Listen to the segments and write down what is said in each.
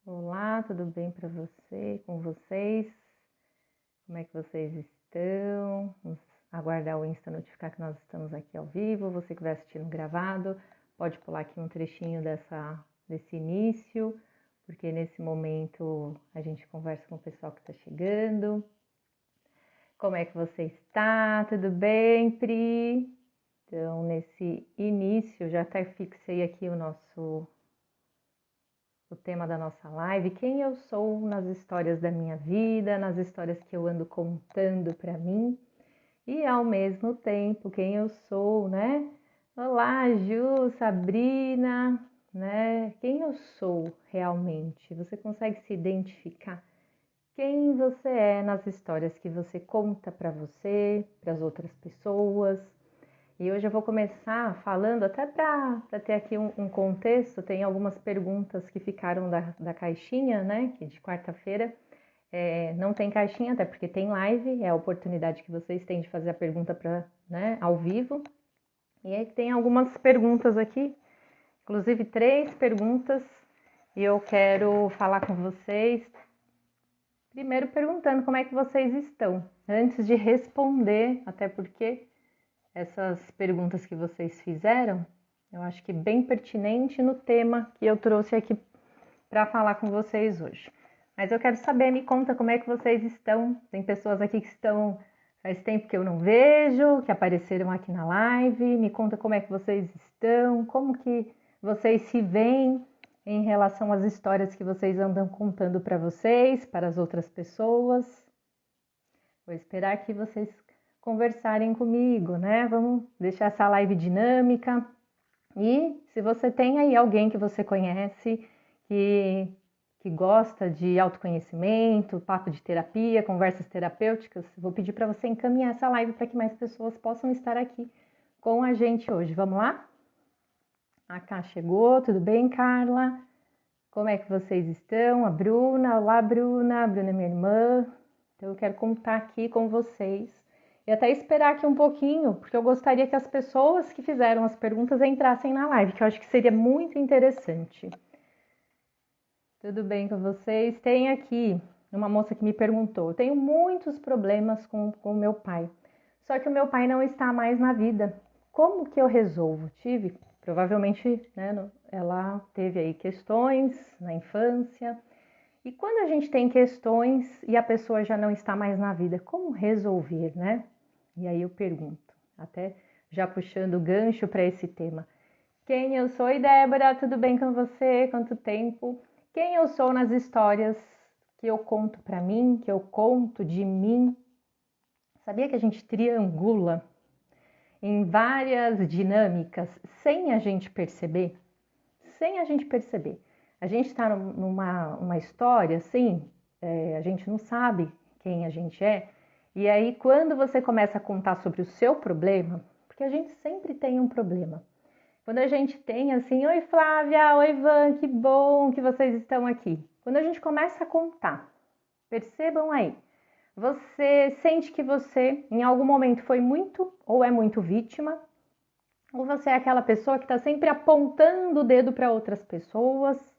Olá, tudo bem para você, com vocês? Como é que vocês estão? Vamos aguardar o Insta notificar que nós estamos aqui ao vivo. Você que estiver assistindo gravado, pode pular aqui um trechinho desse início, porque nesse momento a gente conversa com o pessoal que está chegando. Como é que você está? Tudo bem, Pri? Então, nesse início, já até fixei aqui o tema da nossa live, quem eu sou nas histórias da minha vida, nas histórias que eu ando contando para mim e ao mesmo tempo quem eu sou, né? Olá, Ju, Sabrina, né? Quem eu sou realmente? Você consegue se identificar quem você é nas histórias que você conta para você, para as outras pessoas? E hoje eu vou começar falando, até para ter aqui um contexto, tem algumas perguntas que ficaram da caixinha, né? Que de quarta-feira não tem caixinha, até porque tem live, é a oportunidade que vocês têm de fazer a pergunta né, ao vivo. E aí tem algumas perguntas aqui, inclusive 3 perguntas, e eu quero falar com vocês, primeiro perguntando como é que vocês estão, antes de responder, até porque essas perguntas que vocês fizeram, eu acho que bem pertinente no tema que eu trouxe aqui para falar com vocês hoje. Mas eu quero saber, me conta como é que vocês estão. Tem pessoas aqui que estão faz tempo que eu não vejo, que apareceram aqui na live. Me conta como é que vocês estão, como que vocês se veem em relação às histórias que vocês andam contando para vocês, para as outras pessoas. Vou esperar que vocês conversarem comigo, né? Vamos deixar essa live dinâmica. E se você tem aí alguém que você conhece, que gosta de autoconhecimento, papo de terapia, conversas terapêuticas, vou pedir para você encaminhar essa live para que mais pessoas possam estar aqui com a gente hoje. Vamos lá? A Cá chegou, tudo bem, Carla? Como é que vocês estão? A Bruna, olá, Bruna. A Bruna é minha irmã. Então eu quero contar aqui com vocês e até esperar aqui um pouquinho, porque eu gostaria que as pessoas que fizeram as perguntas entrassem na live, que eu acho que seria muito interessante. Tudo bem com vocês? Tem aqui uma moça que me perguntou, eu tenho muitos problemas com o meu pai, só que o meu pai não está mais na vida. Como que eu resolvo? Provavelmente, né, ela teve aí questões na infância. E quando a gente tem questões e a pessoa já não está mais na vida, como resolver, né? E aí eu pergunto, até já puxando o gancho para esse tema. Quem eu sou? Oi, Débora, tudo bem com você? Quanto tempo? Quem eu sou nas histórias que eu conto para mim, que eu conto de mim? Sabia que a gente triangula em várias dinâmicas sem a gente perceber? Sem a gente perceber. A gente está numa história, assim, a gente não sabe quem a gente é, e aí quando você começa a contar sobre o seu problema, porque a gente sempre tem um problema. Quando a gente tem assim, oi Flávia, oi Ivan, que bom que vocês estão aqui. Quando a gente começa a contar, percebam aí, você sente que você em algum momento foi muito ou é muito vítima, ou você é aquela pessoa que está sempre apontando o dedo para outras pessoas,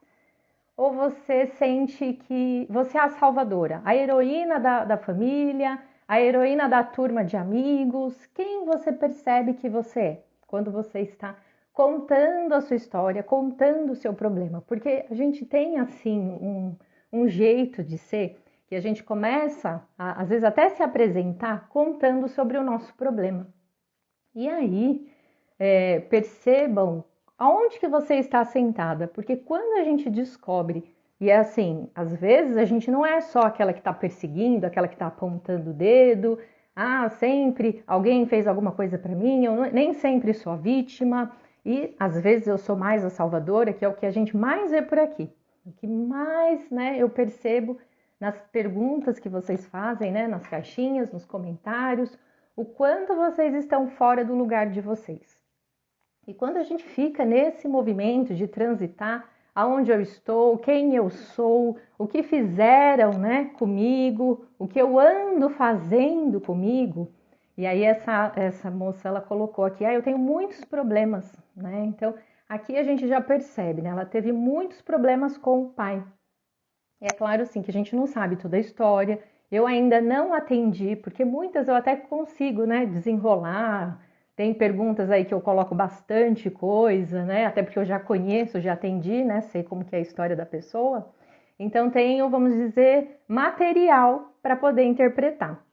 ou você sente que você é a salvadora, a heroína da família, a heroína da turma de amigos. Quem você percebe que você é quando você está contando a sua história, contando o seu problema? Porque a gente tem assim um jeito de ser que a gente começa, às vezes até se apresentar contando sobre o nosso problema. E aí, percebam aonde que você está sentada, porque quando a gente descobre, e é assim, às vezes a gente não é só aquela que está perseguindo, aquela que está apontando o dedo, sempre alguém fez alguma coisa para mim, nem sempre sou a vítima, e às vezes eu sou mais a salvadora, que é o que a gente mais vê por aqui, o que mais, né, eu percebo nas perguntas que vocês fazem, né, nas caixinhas, nos comentários, o quanto vocês estão fora do lugar de vocês. E quando a gente fica nesse movimento de transitar aonde eu estou, quem eu sou, o que fizeram, né, comigo, o que eu ando fazendo comigo, e aí essa moça ela colocou aqui, eu tenho muitos problemas, né? Então aqui a gente já percebe, né? Ela teve muitos problemas com o pai. E é claro, sim, que a gente não sabe toda a história. Eu ainda não atendi, porque muitas eu até consigo, né, desenrolar. Tem perguntas aí que eu coloco bastante coisa, né, até porque eu já conheço, já atendi, né, sei como que é a história da pessoa. Então tenho, vamos dizer, material para poder interpretar.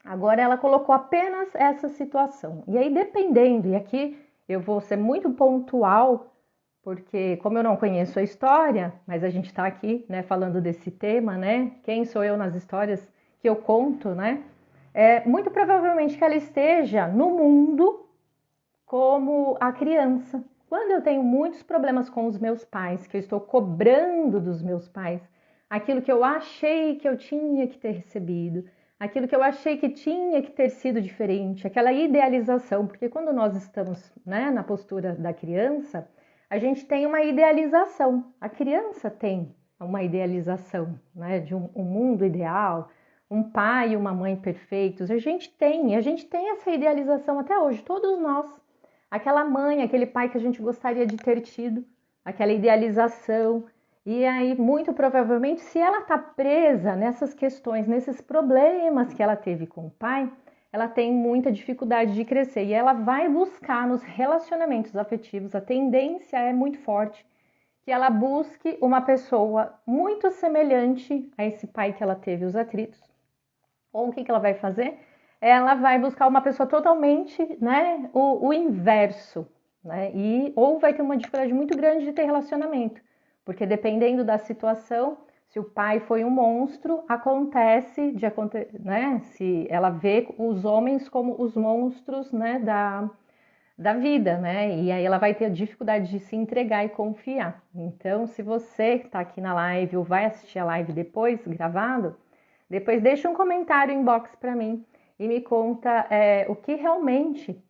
Agora ela colocou apenas essa situação. E aí, dependendo, e aqui eu vou ser muito pontual, porque como eu não conheço a história, mas a gente está aqui, né, falando desse tema, né? Quem sou eu nas histórias que eu conto, né? É muito provavelmente que ela esteja no mundo como a criança. Quando eu tenho muitos problemas com os meus pais, que eu estou cobrando dos meus pais aquilo que eu achei que eu tinha que ter recebido, aquilo que eu achei que tinha que ter sido diferente, aquela idealização, porque quando nós estamos, né, na postura da criança, a gente tem uma idealização. A criança tem uma idealização, né, de um mundo ideal, um pai e uma mãe perfeitos. A gente tem essa idealização até hoje, todos nós. Aquela mãe, aquele pai que a gente gostaria de ter tido, aquela idealização. E aí, muito provavelmente, se ela está presa nessas questões, nesses problemas que ela teve com o pai, ela tem muita dificuldade de crescer e ela vai buscar nos relacionamentos afetivos, a tendência é muito forte que ela busque uma pessoa muito semelhante a esse pai que ela teve os atritos. Ou o que ela vai fazer? Ela vai buscar uma pessoa totalmente, né, o inverso, né? Ou vai ter uma dificuldade muito grande de ter relacionamento, porque dependendo da situação, se o pai foi um monstro, acontece de né? Se ela vê os homens como os monstros, né, da vida, né? E aí ela vai ter dificuldade de se entregar e confiar. Então, se você está aqui na live ou vai assistir a live depois, gravado, depois deixa um comentário inbox para mim e me conta o que realmente,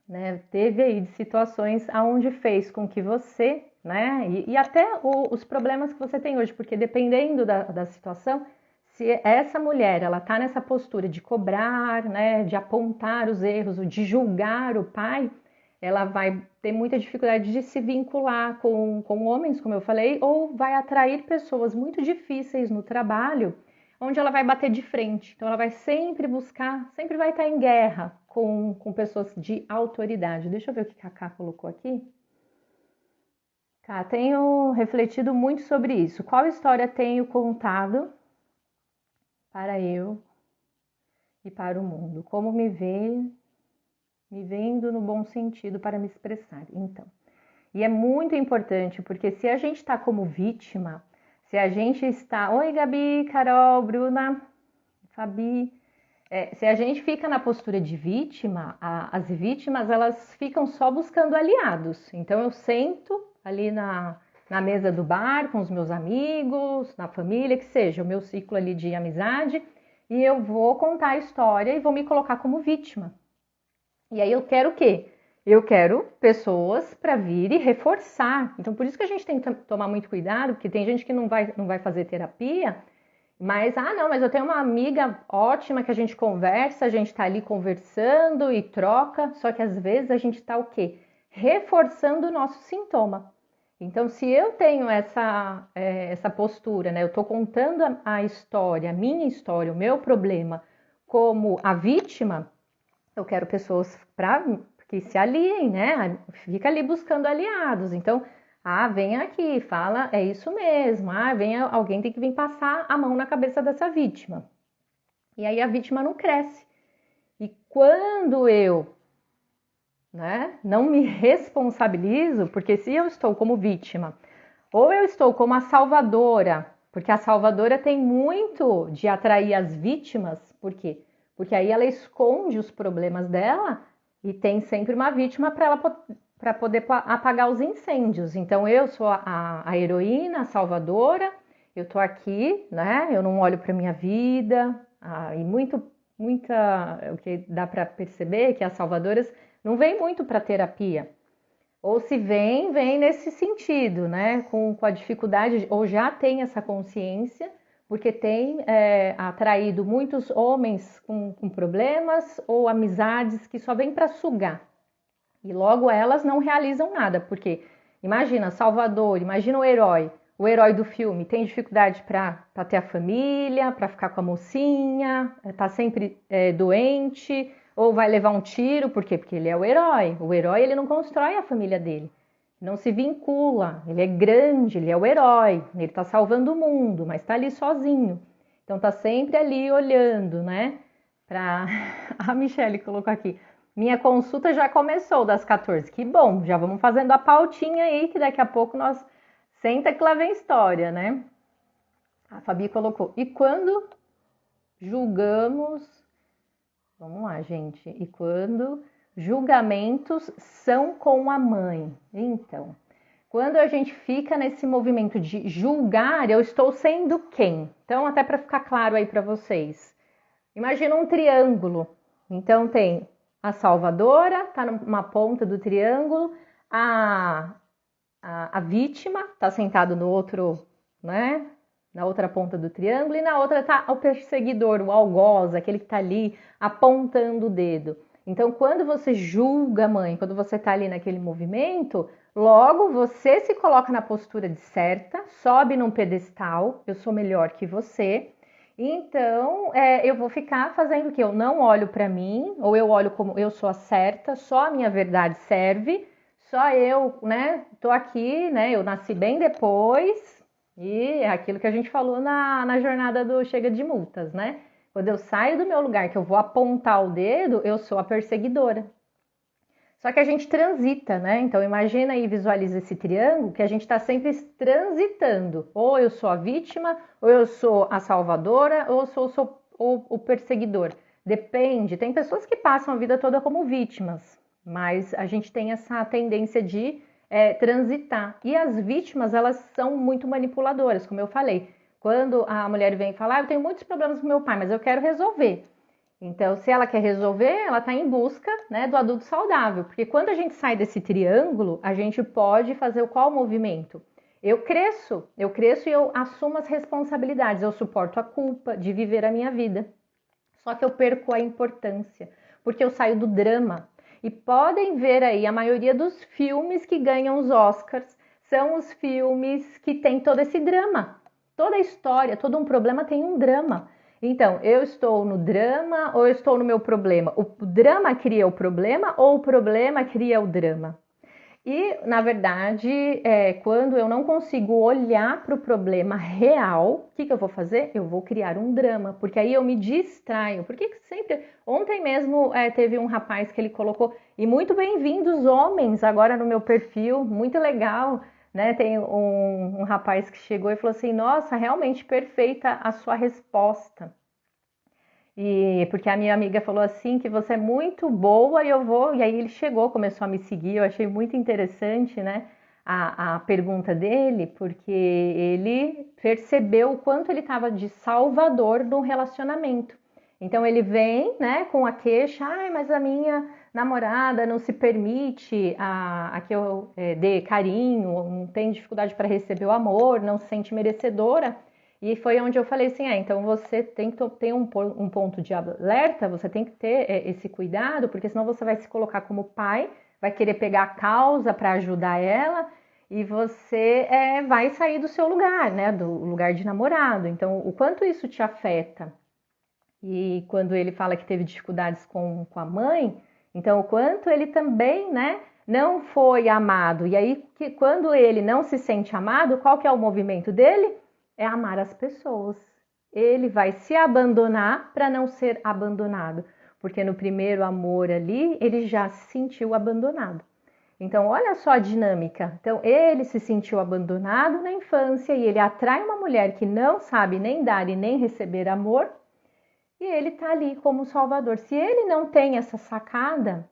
né, teve aí de situações aonde fez com que você, né, e até os problemas que você tem hoje, porque dependendo da situação, se essa mulher ela tá nessa postura de cobrar, né, de apontar os erros, de julgar o pai, ela vai ter muita dificuldade de se vincular com homens, como eu falei, ou vai atrair pessoas muito difíceis no trabalho, onde ela vai bater de frente. Então ela vai sempre buscar, sempre vai estar em guerra com pessoas de autoridade. Deixa eu ver o que a Cacá colocou aqui. Tá, tenho refletido muito sobre isso. Qual história tenho contado para eu e para o mundo? Como me vendo no bom sentido para me expressar. Então, e é muito importante, porque se a gente está como vítima, se a gente está... Oi, Gabi, Carol, Bruna, Fabi... se a gente fica na postura de vítima, as vítimas elas ficam só buscando aliados. Então eu sento ali na mesa do bar com os meus amigos, na família, que seja o meu ciclo ali de amizade, e eu vou contar a história e vou me colocar como vítima. E aí eu quero o quê? Eu quero pessoas para vir e reforçar. Então por isso que a gente tem que tomar muito cuidado, porque tem gente que não vai fazer terapia, mas, não, mas eu tenho uma amiga ótima que a gente conversa, a gente tá ali conversando e troca, só que às vezes a gente tá o quê? Reforçando o nosso sintoma. Então, se eu tenho essa postura, né? Eu tô contando a história, a minha história, o meu problema como a vítima, eu quero pessoas que se aliem, né? Fica ali buscando aliados. Então, vem aqui, fala, é isso mesmo. Alguém tem que vir passar a mão na cabeça dessa vítima. E aí a vítima não cresce. E quando eu, né, não me responsabilizo, porque se eu estou como vítima, ou eu estou como a salvadora, porque a salvadora tem muito de atrair as vítimas, por quê? Porque aí ela esconde os problemas dela e tem sempre uma vítima para poder apagar os incêndios. Então eu sou a heroína, a salvadora, eu tô aqui, né? Eu não olho para minha vida, e o que dá para perceber é que as salvadoras não vêm muito para terapia. Ou se vem nesse sentido, né? Com a dificuldade, ou já tem essa consciência, porque tem atraído muitos homens com problemas ou amizades que só vêm para sugar. E logo elas não realizam nada, porque imagina Salvador, imagina o herói. o herói do filme tem dificuldade para ter a família, para ficar com a mocinha, tá sempre doente, ou vai levar um tiro, por quê? Porque ele é o herói. O herói, ele não constrói a família dele, não se vincula, ele é grande, ele é o herói, ele tá salvando o mundo, mas tá ali sozinho. Então tá sempre ali olhando, né? A Michelle colocou aqui, minha consulta já começou das 14, que bom, já vamos fazendo a pautinha aí, que daqui a pouco nós... Senta que lá vem história, né? A Fabi colocou, e quando julgamos... Vamos lá, gente. E quando julgamentos são com a mãe? Então, quando a gente fica nesse movimento de julgar, eu estou sendo quem? Então, até para ficar claro aí para vocês. Imagina um triângulo. Então, tem a salvadora, tá numa ponta do triângulo, a vítima está sentado no outro, né? Na outra ponta do triângulo, e na outra está o perseguidor, o algoz, aquele que está ali apontando o dedo. Então, quando você julga a mãe, quando você está ali naquele movimento, logo você se coloca na postura de certa, sobe num pedestal, eu sou melhor que você. Então, eu vou ficar fazendo o que? Eu não olho para mim, ou eu olho como eu sou a certa, só a minha verdade serve, só eu, né, tô aqui, né, eu nasci bem depois, e é aquilo que a gente falou na jornada do Chega de Multas, né? Quando eu saio do meu lugar, que eu vou apontar o dedo, eu sou a perseguidora. Só que a gente transita, né? Então imagina aí, visualiza esse triângulo, que a gente está sempre transitando. Ou eu sou a vítima, ou eu sou a salvadora, ou eu sou o perseguidor. Depende, tem pessoas que passam a vida toda como vítimas, mas a gente tem essa tendência de transitar. E as vítimas, elas são muito manipuladoras, como eu falei. Quando a mulher vem falar, eu tenho muitos problemas com meu pai, mas eu quero resolver. Então, se ela quer resolver, ela está em busca, né, do adulto saudável. Porque quando a gente sai desse triângulo, a gente pode fazer qual movimento? Eu cresço e eu assumo as responsabilidades, eu suporto a culpa de viver a minha vida. Só que eu perco a importância, porque eu saio do drama. E podem ver aí, a maioria dos filmes que ganham os Oscars são os filmes que tem todo esse drama. Toda a história, todo um problema tem um drama. Então, eu estou no drama ou eu estou no meu problema? O drama cria o problema ou o problema cria o drama? E, na verdade, quando eu não consigo olhar para o problema real, o que eu vou fazer? Eu vou criar um drama, porque aí eu me distraio. Porque sempre... Ontem mesmo teve um rapaz que ele colocou, e muito bem-vindos homens agora no meu perfil, muito legal, né? Tem um rapaz que chegou e falou assim, nossa, realmente perfeita a sua resposta. E porque a minha amiga falou assim que você é muito boa e eu vou. E aí ele chegou, começou a me seguir. Eu achei muito interessante, né, a pergunta dele, porque ele percebeu o quanto ele estava de salvador no relacionamento. Então ele vem, né, com a queixa, ai, mas a minha namorada não se permite a que eu dê carinho, não tem dificuldade para receber o amor, não se sente merecedora. E foi onde eu falei assim, então você tem que ter um ponto de alerta, você tem que ter esse cuidado, porque senão você vai se colocar como pai, vai querer pegar a causa para ajudar ela e você vai sair do seu lugar, né, do lugar de namorado. Então, o quanto isso te afeta? E quando ele fala que teve dificuldades com a mãe, então o quanto ele também, né, não foi amado. E aí, quando ele não se sente amado, qual que é o movimento dele? É amar as pessoas. Ele vai se abandonar para não ser abandonado, porque no primeiro amor ali, ele já se sentiu abandonado. Então, olha só a dinâmica. Então, ele se sentiu abandonado na infância e ele atrai uma mulher que não sabe nem dar e nem receber amor, e ele tá ali como salvador. Se ele não tem essa sacada,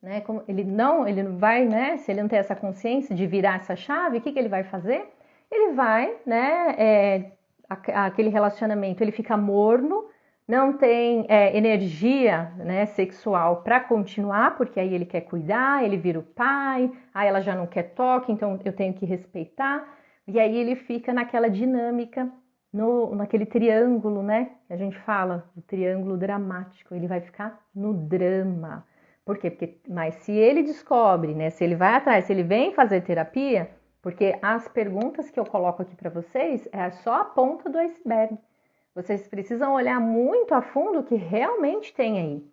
né, ele não vai, né, se ele não tem essa consciência de virar essa chave, o que ele vai fazer? Ele vai, né, aquele relacionamento, ele fica morno, não tem energia, né, sexual para continuar, porque aí ele quer cuidar, ele vira o pai, aí ela já não quer toque, então eu tenho que respeitar, e aí ele fica naquela dinâmica, naquele triângulo, né, que a gente fala, o triângulo dramático, ele vai ficar no drama. Por quê? Mas se ele descobre, né, se ele vai atrás, se ele vem fazer terapia, Porque as perguntas que eu coloco aqui para vocês é só a ponta do iceberg. Vocês precisam olhar muito a fundo o que realmente tem aí.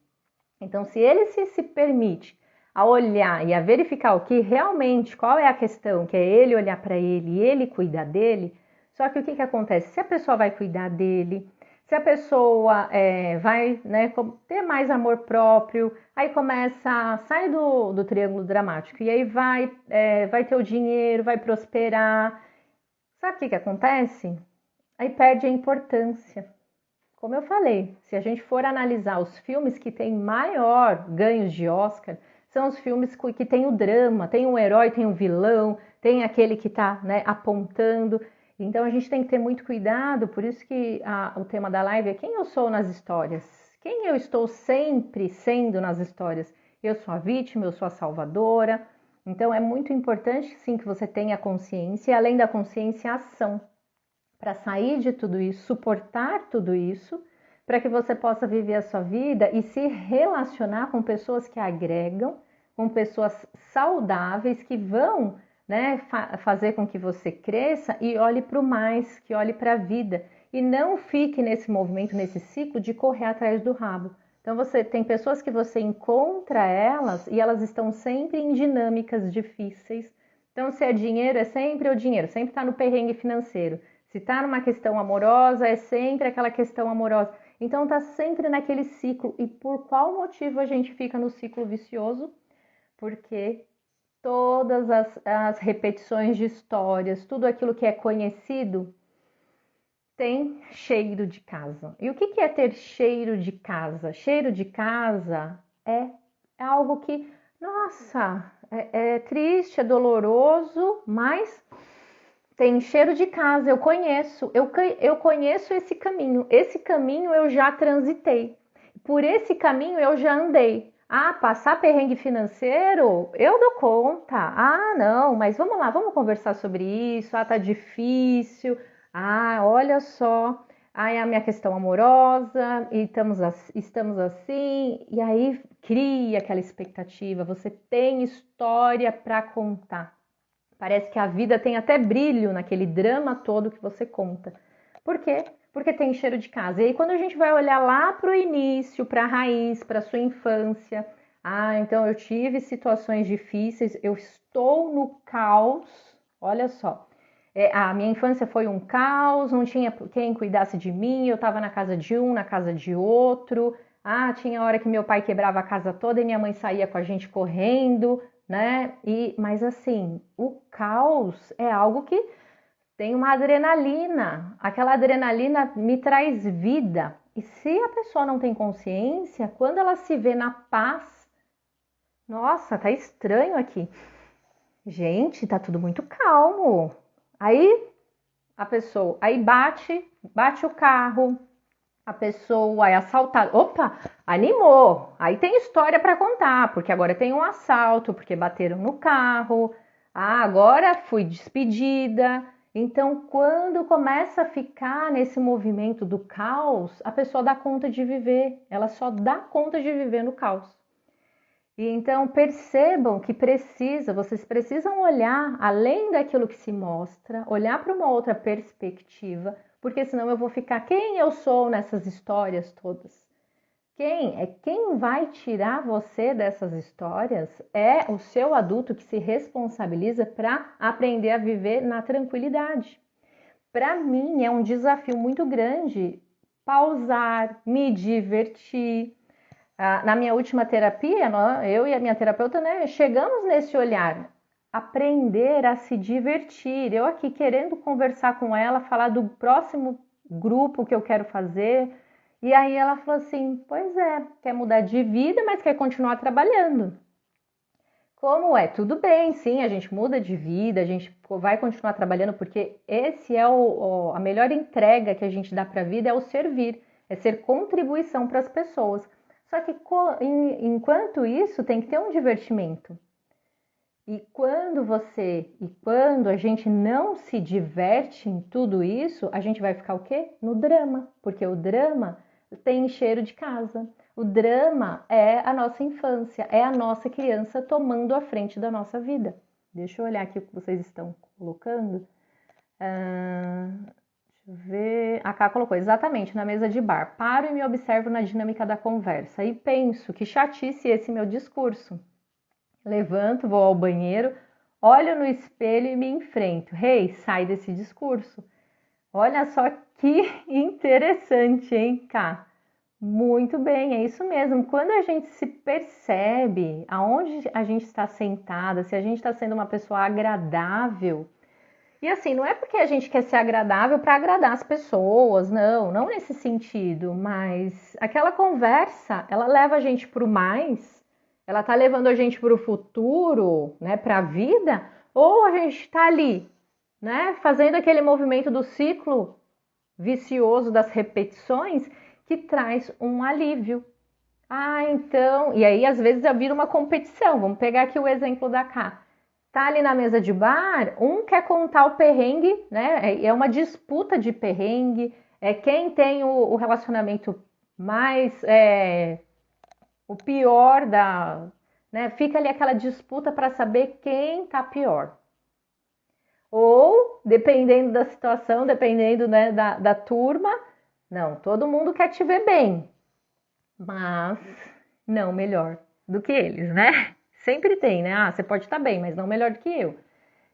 Então, se ele se permite a olhar e a verificar o que realmente, qual é a questão, que é ele olhar para ele e ele cuidar dele, só que o que acontece? Se a pessoa vai cuidar dele, se a pessoa vai, né, ter mais amor próprio, aí começa, sai do triângulo dramático e aí vai ter o dinheiro, vai prosperar. Sabe o que acontece? Aí perde a importância. Como eu falei, se a gente for analisar os filmes que têm maior ganhos de Oscar, são os filmes que tem o drama, tem o herói, tem o vilão, tem aquele que está, né, apontando. Então a gente tem que ter muito cuidado, por isso que o tema da live é quem eu sou nas histórias, quem eu estou sempre sendo nas histórias. Eu sou a vítima, eu sou a salvadora. Então é muito importante sim que você tenha consciência e além da consciência, a ação para sair de tudo isso, suportar tudo isso, para que você possa viver a sua vida e se relacionar com pessoas que agregam, com pessoas saudáveis que vão, né, fazer com que você cresça e olhe para o mais, que olhe para a vida e não fique nesse movimento, nesse ciclo de correr atrás do rabo. Então você tem pessoas que você encontra elas e elas estão sempre em dinâmicas difíceis. Então se é dinheiro, é sempre o dinheiro, sempre está no perrengue financeiro. Se está numa questão amorosa, é sempre aquela questão amorosa. Então está sempre naquele ciclo. E por qual motivo a gente fica no ciclo vicioso? Porque todas as repetições de histórias, tudo aquilo que é conhecido, tem cheiro de casa. E o que é ter cheiro de casa? Cheiro de casa é algo que, nossa, é triste, é doloroso, mas tem cheiro de casa, eu conheço esse caminho. Esse caminho eu já transitei. Por esse caminho eu já andei. Ah, passar perrengue financeiro, eu dou conta. Ah, não, mas vamos lá, vamos conversar sobre isso. Ah, tá difícil. Ah, olha só. Ah, é a minha questão amorosa, e estamos assim. E aí cria aquela expectativa. Você tem história para contar. Parece que a vida tem até brilho naquele drama todo que você conta. Por quê? Porque tem cheiro de casa. E aí quando a gente vai olhar lá para o início, para a raiz, para a sua infância, então eu tive situações difíceis, eu estou no caos, olha só. A minha infância foi um caos, não tinha quem cuidasse de mim, eu estava na casa de um, na casa de outro. Tinha hora que meu pai quebrava a casa toda e minha mãe saía com a gente correndo, né? Mas assim, o caos é algo que tem uma adrenalina. Aquela adrenalina me traz vida. E se a pessoa não tem consciência, quando ela se vê na paz, nossa, tá estranho aqui. Gente, tá tudo muito calmo. Aí a pessoa, aí bate o carro, a pessoa é assaltada. Opa, animou. Aí tem história para contar, porque agora tem um assalto, porque bateram no carro. Agora fui despedida. Então, quando começa a ficar nesse movimento do caos, a pessoa dá conta de viver. Ela só dá conta de viver no caos. E então percebam que vocês precisam olhar além daquilo que se mostra, olhar para uma outra perspectiva, porque senão eu vou ficar quem eu sou nessas histórias todas. Quem vai tirar você dessas histórias é o seu adulto que se responsabiliza para aprender a viver na tranquilidade. Para mim é um desafio muito grande pausar, me divertir. Na minha última terapia, eu e a minha terapeuta, né, chegamos nesse olhar, aprender a se divertir. Eu aqui querendo conversar com ela, falar do próximo grupo que eu quero fazer. E aí ela falou assim, pois é, quer mudar de vida, mas quer continuar trabalhando. Como é? Tudo bem, sim, a gente muda de vida, a gente vai continuar trabalhando, porque esse é a melhor entrega que a gente dá para a vida, é o servir, é ser contribuição para as pessoas. Só que enquanto isso tem que ter um divertimento. E quando a gente não se diverte em tudo isso, a gente vai ficar o quê? No drama, porque o drama tem cheiro de casa. O drama é a nossa infância, é a nossa criança tomando a frente da nossa vida. Deixa eu olhar aqui o que vocês estão colocando. Deixa eu ver. A Cá colocou exatamente na mesa de bar. Paro e me observo na dinâmica da conversa e penso que chatice esse meu discurso. Levanto, vou ao banheiro, olho no espelho e me enfrento. Hey, sai desse discurso. Olha só que interessante, hein, Cá? Muito bem, é isso mesmo. Quando a gente se percebe aonde a gente está sentada, se a gente está sendo uma pessoa agradável, e assim, não é porque a gente quer ser agradável para agradar as pessoas, não nesse sentido, mas aquela conversa, ela leva a gente para o mais, ela tá levando a gente para o futuro, né, para a vida, ou a gente está ali, né, fazendo aquele movimento do ciclo vicioso das repetições que traz um alívio. Ah, então, e aí às vezes vira uma competição. Vamos pegar aqui o exemplo da Cá. Tá ali na mesa de bar, um quer contar o perrengue, né? É uma disputa de perrengue. É quem tem o relacionamento mais, o pior da, né? Fica ali aquela disputa para saber quem tá pior. Ou, dependendo da situação, dependendo, né, da turma, não, todo mundo quer te ver bem, mas não melhor do que eles, né? Sempre tem, né? Ah, você pode estar bem, mas não melhor do que eu.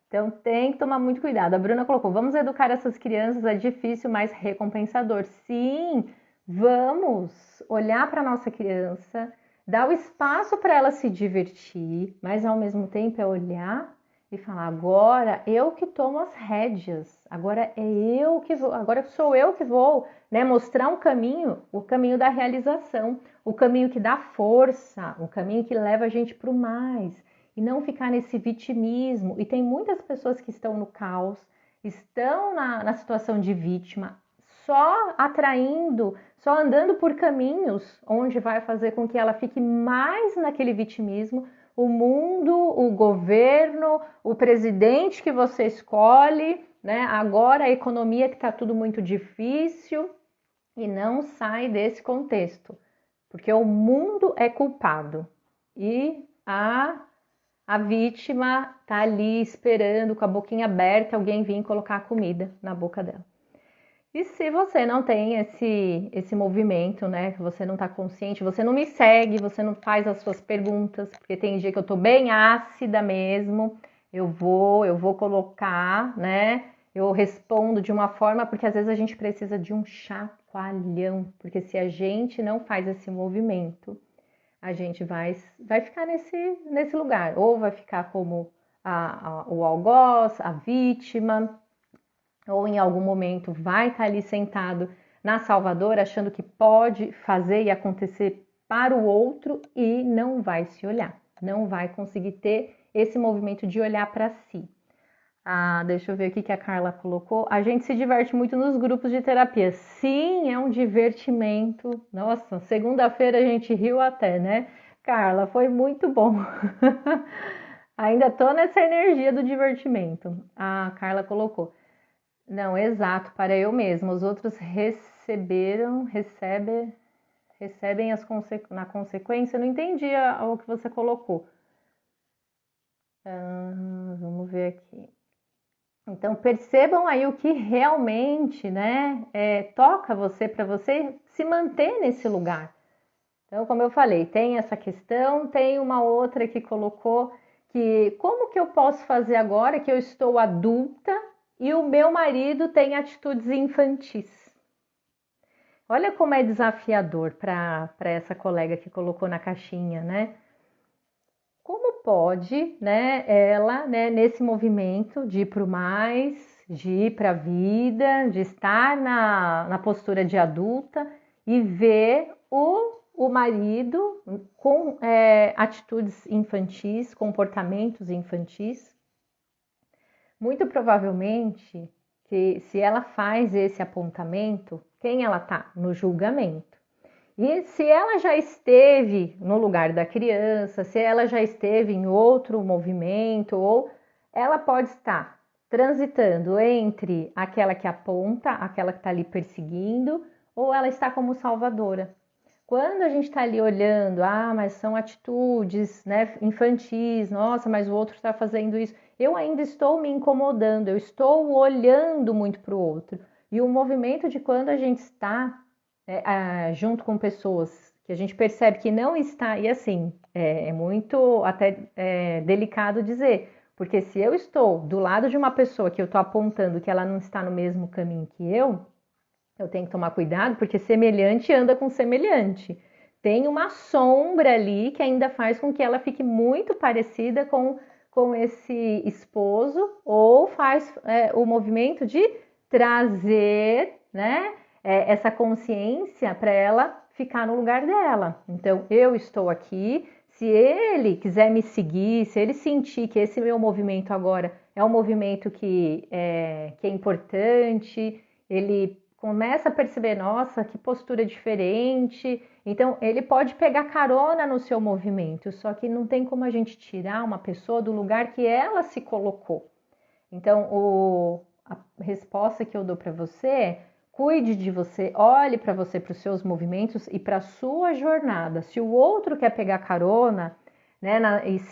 Então tem que tomar muito cuidado. A Bruna colocou: vamos educar essas crianças, é difícil, mas recompensador. Sim, vamos olhar para a nossa criança, dar o espaço para ela se divertir, mas ao mesmo tempo é olhar e falar: agora eu que tomo as rédeas, agora é eu que vou, agora sou eu que vou, né, mostrar um caminho, o caminho da realização, o caminho que dá força, o caminho que leva a gente para o mais, e não ficar nesse vitimismo. E tem muitas pessoas que estão no caos, estão na situação de vítima, só atraindo, só andando por caminhos onde vai fazer com que ela fique mais naquele vitimismo. O mundo, o governo, o presidente que você escolhe, né? Agora a economia que está tudo muito difícil, e não sai desse contexto, porque o mundo é culpado e a vítima tá ali esperando com a boquinha aberta alguém vir colocar a comida na boca dela. E se você não tem esse movimento, né, que você não está consciente, você não me segue, você não faz as suas perguntas, porque tem dia que eu tô bem ácida mesmo, eu vou colocar, né, eu respondo de uma forma, porque às vezes a gente precisa de um chacoalhão, porque se a gente não faz esse movimento, a gente vai ficar nesse lugar, ou vai ficar como o algoz, a vítima, ou em algum momento vai estar ali sentado na salvadora achando que pode fazer e acontecer para o outro e não vai se olhar, não vai conseguir ter esse movimento de olhar para si. Ah, deixa eu ver aqui que a Carla colocou. A gente se diverte muito nos grupos de terapia. Sim, é um divertimento. Nossa, segunda-feira a gente riu até, né? Carla, foi muito bom. Ainda tô nessa energia do divertimento. A Carla colocou. Não, exato, para eu mesmo. Os outros recebem na consequência. Eu não entendi o que você colocou. Vamos ver aqui. Então percebam aí o que realmente, né, toca você para você se manter nesse lugar. Então, como eu falei, tem essa questão, tem uma outra que colocou que como que eu posso fazer agora que eu estou adulta e o meu marido tem atitudes infantis? Olha como é desafiador para essa colega que colocou na caixinha, né? Como pode, né, ela, né, nesse movimento de ir para o mais, de ir para a vida, de estar na postura de adulta e ver o marido com atitudes infantis, comportamentos infantis? Muito provavelmente que se ela faz esse apontamento, quem ela tá? No julgamento. E se ela já esteve no lugar da criança, se ela já esteve em outro movimento, ou ela pode estar transitando entre aquela que aponta, aquela que está ali perseguindo, ou ela está como salvadora. Quando a gente está ali olhando, mas são atitudes, né, infantis, nossa, mas o outro está fazendo isso, eu ainda estou me incomodando, eu estou olhando muito para o outro. E o movimento de quando a gente está junto com pessoas que a gente percebe que não está, e assim, é muito até delicado dizer, porque se eu estou do lado de uma pessoa que eu estou apontando que ela não está no mesmo caminho que eu tenho que tomar cuidado, porque semelhante anda com semelhante. Tem uma sombra ali que ainda faz com que ela fique muito parecida com esse esposo, ou faz o movimento de trazer, né, essa consciência para ela ficar no lugar dela. Então, eu estou aqui, se ele quiser me seguir, se ele sentir que esse meu movimento agora é um movimento que é importante, ele começa a perceber, nossa, que postura diferente. Então, ele pode pegar carona no seu movimento, só que não tem como a gente tirar uma pessoa do lugar que ela se colocou. Então, a resposta que eu dou para você é: cuide de você, olhe para você, para os seus movimentos e para a sua jornada. Se o outro quer pegar carona, né,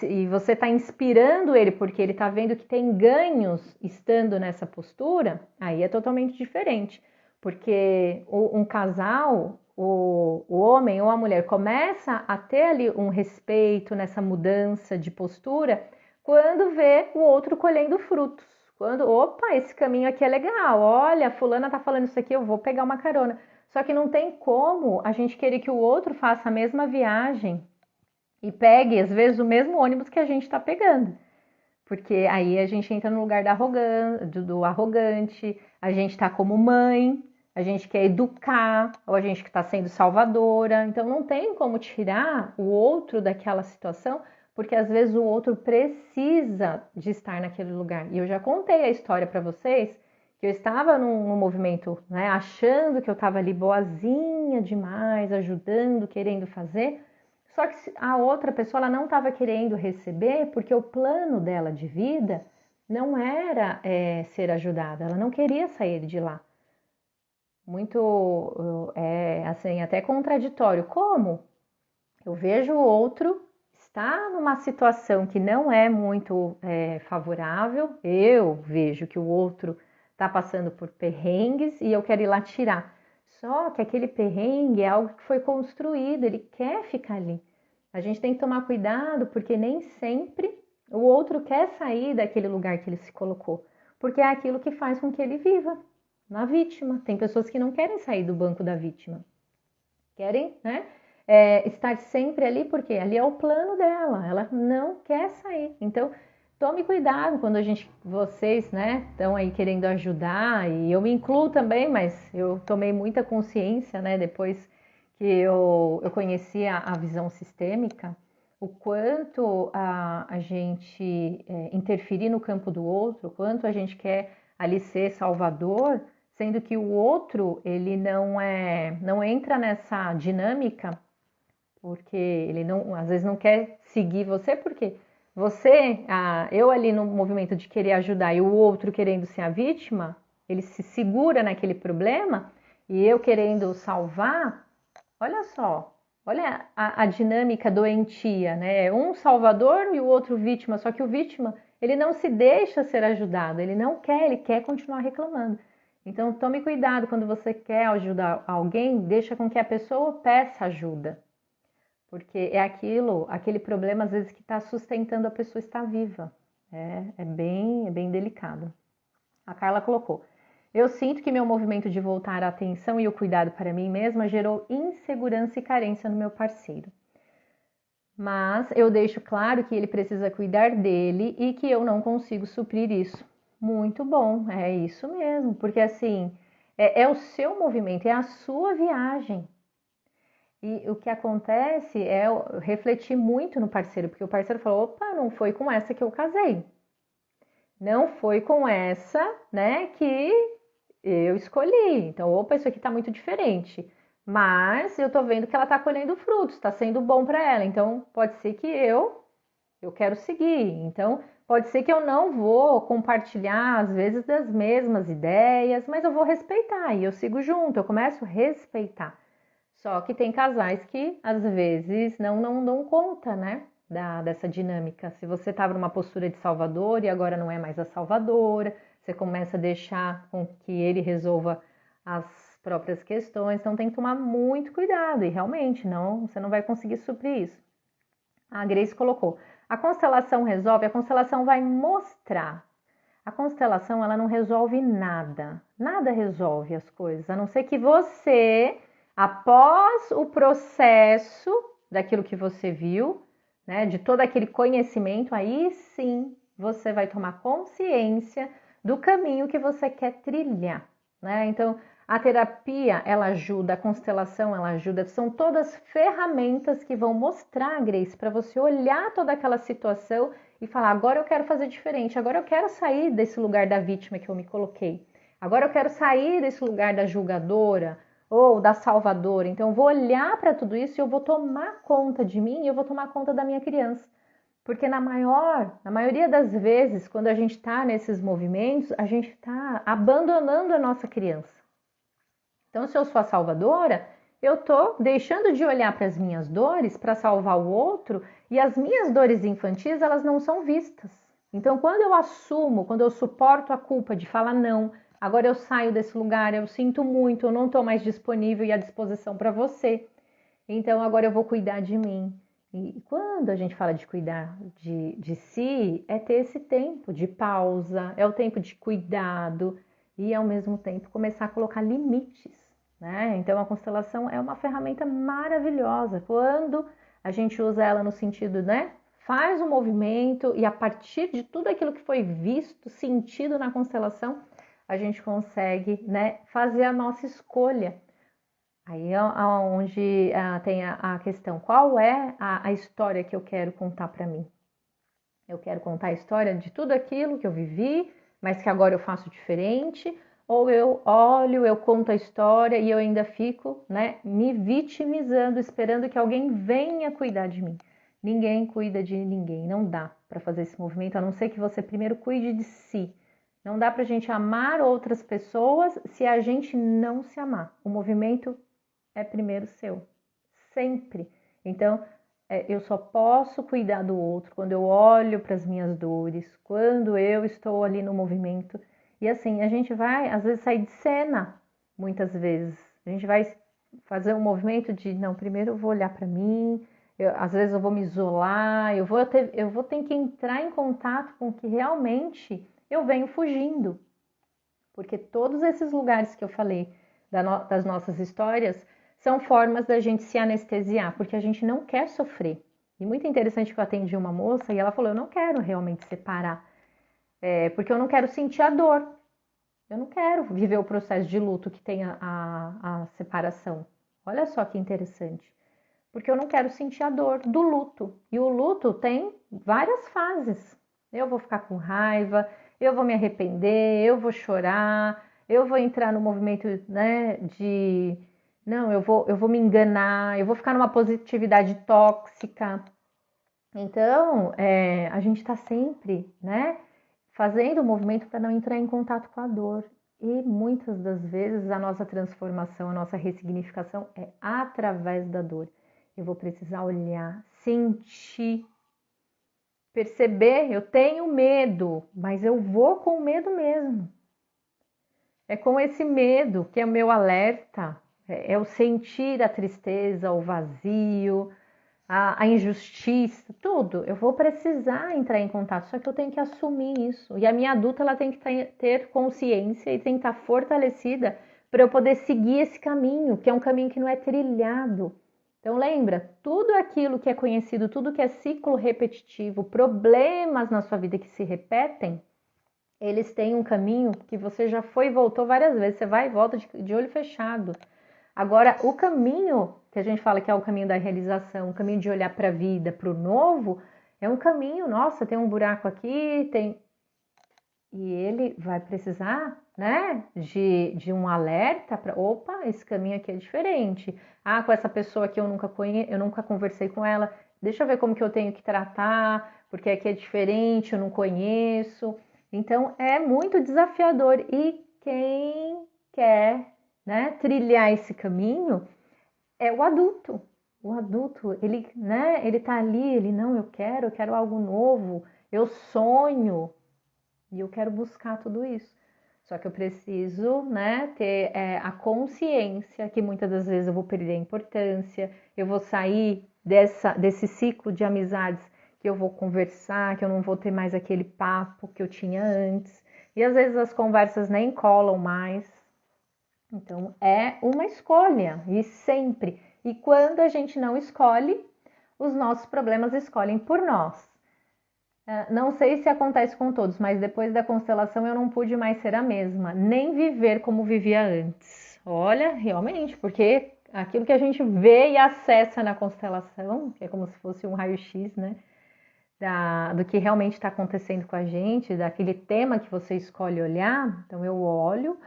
e você está inspirando ele porque ele está vendo que tem ganhos estando nessa postura, aí é totalmente diferente. Porque um casal, o homem ou a mulher começa a ter ali um respeito nessa mudança de postura quando vê o outro colhendo frutos. Quando, opa, esse caminho aqui é legal, olha, a fulana tá falando isso aqui, eu vou pegar uma carona. Só que não tem como a gente querer que o outro faça a mesma viagem e pegue, às vezes, o mesmo ônibus que a gente está pegando. Porque aí a gente entra no lugar do arrogante, a gente está como mãe, a gente quer educar, ou a gente que está sendo salvadora. Então não tem como tirar o outro daquela situação, porque às vezes o outro precisa de estar naquele lugar. E eu já contei a história para vocês, que eu estava num movimento, né, achando que eu estava ali boazinha demais, ajudando, querendo fazer. Só que a outra pessoa ela não estava querendo receber porque o plano dela de vida não era ser ajudada, ela não queria sair de lá. Muito, assim, até contraditório. Como? Eu vejo o outro está numa situação que não é muito favorável, eu vejo que o outro está passando por perrengues e eu quero ir lá tirar. Só que aquele perrengue é algo que foi construído, ele quer ficar ali. A gente tem que tomar cuidado porque nem sempre o outro quer sair daquele lugar que ele se colocou, porque é aquilo que faz com que ele viva na vítima. Tem pessoas que não querem sair do banco da vítima, querem, né, estar sempre ali porque ali é o plano dela, ela não quer sair. Então, tome cuidado quando vocês, né, estão aí querendo ajudar, e eu me incluo também, mas eu tomei muita consciência, né, depois que eu conheci a visão sistêmica, o quanto a gente interferir no campo do outro, o quanto a gente quer ali ser salvador, sendo que o outro ele não entra nessa dinâmica porque ele não, às vezes não quer seguir você, porque eu ali no movimento de querer ajudar e o outro querendo ser a vítima, ele se segura naquele problema e eu querendo salvar. Olha só, olha a dinâmica doentia, né? Um salvador e o outro vítima, só que o vítima, ele não se deixa ser ajudado, ele não quer, ele quer continuar reclamando. Então tome cuidado quando você quer ajudar alguém, deixa com que a pessoa peça ajuda. Porque é aquele problema às vezes que está sustentando a pessoa estar viva. É bem delicado. A Carla colocou: eu sinto que meu movimento de voltar a atenção e o cuidado para mim mesma gerou insegurança e carência no meu parceiro. Mas eu deixo claro que ele precisa cuidar dele e que eu não consigo suprir isso. Muito bom, é isso mesmo, porque assim, é o seu movimento, é a sua viagem. E o que acontece é eu refletir muito no parceiro, porque o parceiro falou: opa, não foi com essa que eu casei. Não foi com essa, né, que eu escolhi. Então, opa, isso aqui tá muito diferente. Mas eu tô vendo que ela tá colhendo frutos, tá sendo bom para ela. Então, pode ser que eu quero seguir. Então, pode ser que eu não vou compartilhar, às vezes, das mesmas ideias, mas eu vou respeitar e eu sigo junto, eu começo a respeitar. Só que tem casais que, às vezes, não dão conta, né? dessa dinâmica. Se você estava numa postura de salvador e agora não é mais a salvadora, você começa a deixar com que ele resolva as próprias questões, então tem que tomar muito cuidado e realmente você não vai conseguir suprir isso. A Grace colocou, a constelação resolve, a constelação vai mostrar. A constelação, ela não resolve nada, nada resolve as coisas, a não ser que você, após o processo daquilo que você viu, né, de todo aquele conhecimento, aí sim você vai tomar consciência do caminho que você quer trilhar, né? Então, a terapia, ela ajuda, a constelação, ela ajuda, são todas ferramentas que vão mostrar, Grace, para você olhar toda aquela situação e falar, agora eu quero fazer diferente, agora eu quero sair desse lugar da vítima que eu me coloquei, agora eu quero sair desse lugar da julgadora ou da salvadora, então eu vou olhar para tudo isso e eu vou tomar conta de mim e eu vou tomar conta da minha criança. Porque na maioria das vezes, quando a gente está nesses movimentos, a gente está abandonando a nossa criança. Então, se eu sou a salvadora, eu estou deixando de olhar para as minhas dores para salvar o outro e as minhas dores infantis, elas não são vistas. Então, quando eu assumo, quando eu suporto a culpa de falar não, agora eu saio desse lugar, eu sinto muito, eu não estou mais disponível e à disposição para você. Então, agora eu vou cuidar de mim. E quando a gente fala de cuidar de si, é ter esse tempo de pausa, é o tempo de cuidado e, ao mesmo tempo, começar a colocar limites, né? Então, a constelação é uma ferramenta maravilhosa. Quando a gente usa ela no sentido, né? Faz um movimento e, a partir de tudo aquilo que foi visto, sentido na constelação, a gente consegue, né, fazer a nossa escolha. Aí é onde tem a questão, qual é a história que eu quero contar para mim? Eu quero contar a história de tudo aquilo que eu vivi, mas que agora eu faço diferente, ou eu olho, eu conto a história e eu ainda fico, né, me vitimizando, esperando que alguém venha cuidar de mim. Ninguém cuida de ninguém, não dá para fazer esse movimento, a não ser que você primeiro cuide de si. Não dá para a gente amar outras pessoas se a gente não se amar. O movimento é primeiro seu, sempre. Então, eu só posso cuidar do outro quando eu olho para as minhas dores, quando eu estou ali no movimento. E assim, a gente vai, às vezes, sair de cena, muitas vezes. A gente vai fazer um movimento de, não, primeiro eu vou olhar para mim, às vezes eu vou me isolar, eu vou ter que entrar em contato com o que realmente eu venho fugindo. Porque todos esses lugares que eu falei das nossas histórias, são formas da gente se anestesiar, porque a gente não quer sofrer. E muito interessante que eu atendi uma moça e ela falou, eu não quero realmente separar, porque eu não quero sentir a dor. Eu não quero viver o processo de luto que tem a separação. Olha só que interessante. Porque eu não quero sentir a dor do luto. E o luto tem várias fases. Eu vou ficar com raiva, eu vou me arrepender, eu vou chorar, eu vou entrar no movimento, né, de... Não, eu vou me enganar, eu vou ficar numa positividade tóxica. Então, a gente está sempre, né, fazendo o movimento para não entrar em contato com a dor. E muitas das vezes a nossa transformação, a nossa ressignificação é através da dor. Eu vou precisar olhar, sentir, perceber, eu tenho medo, mas eu vou com medo mesmo. É com esse medo que é o meu alerta. É o sentir a tristeza, o vazio, a injustiça, tudo. Eu vou precisar entrar em contato, só que eu tenho que assumir isso. E a minha adulta ela tem que ter consciência e tem que estar fortalecida para eu poder seguir esse caminho, que é um caminho que não é trilhado. Então lembra, tudo aquilo que é conhecido, tudo que é ciclo repetitivo, problemas na sua vida que se repetem, eles têm um caminho que você já foi e voltou várias vezes. Você vai e volta de olho fechado. Agora, o caminho que a gente fala que é o caminho da realização, o caminho de olhar para a vida, para o novo, é um caminho, nossa, tem um buraco aqui, tem... E ele vai precisar, né, de um alerta para, opa, esse caminho aqui é diferente. Ah, com essa pessoa que eu nunca conversei com ela, deixa eu ver como que eu tenho que tratar, porque aqui é diferente, eu não conheço. Então, é muito desafiador. E quem quer, né, trilhar esse caminho é o adulto. O adulto, ele, né, ele tá ali, ele não, eu quero algo novo, eu sonho e eu quero buscar tudo isso. Só que eu preciso, né, ter a consciência que muitas das vezes eu vou perder a importância, eu vou sair desse ciclo de amizades que eu vou conversar, que eu não vou ter mais aquele papo que eu tinha antes. E às vezes as conversas nem colam mais. Então é uma escolha, e sempre. E quando a gente não escolhe, os nossos problemas escolhem por nós. Não sei se acontece com todos, mas depois da constelação eu não pude mais ser a mesma, nem viver como vivia antes. Olha, realmente, porque aquilo que a gente vê e acessa na constelação, que é como se fosse um raio-x, né? Do que realmente está acontecendo com a gente, daquele tema que você escolhe olhar, então eu olho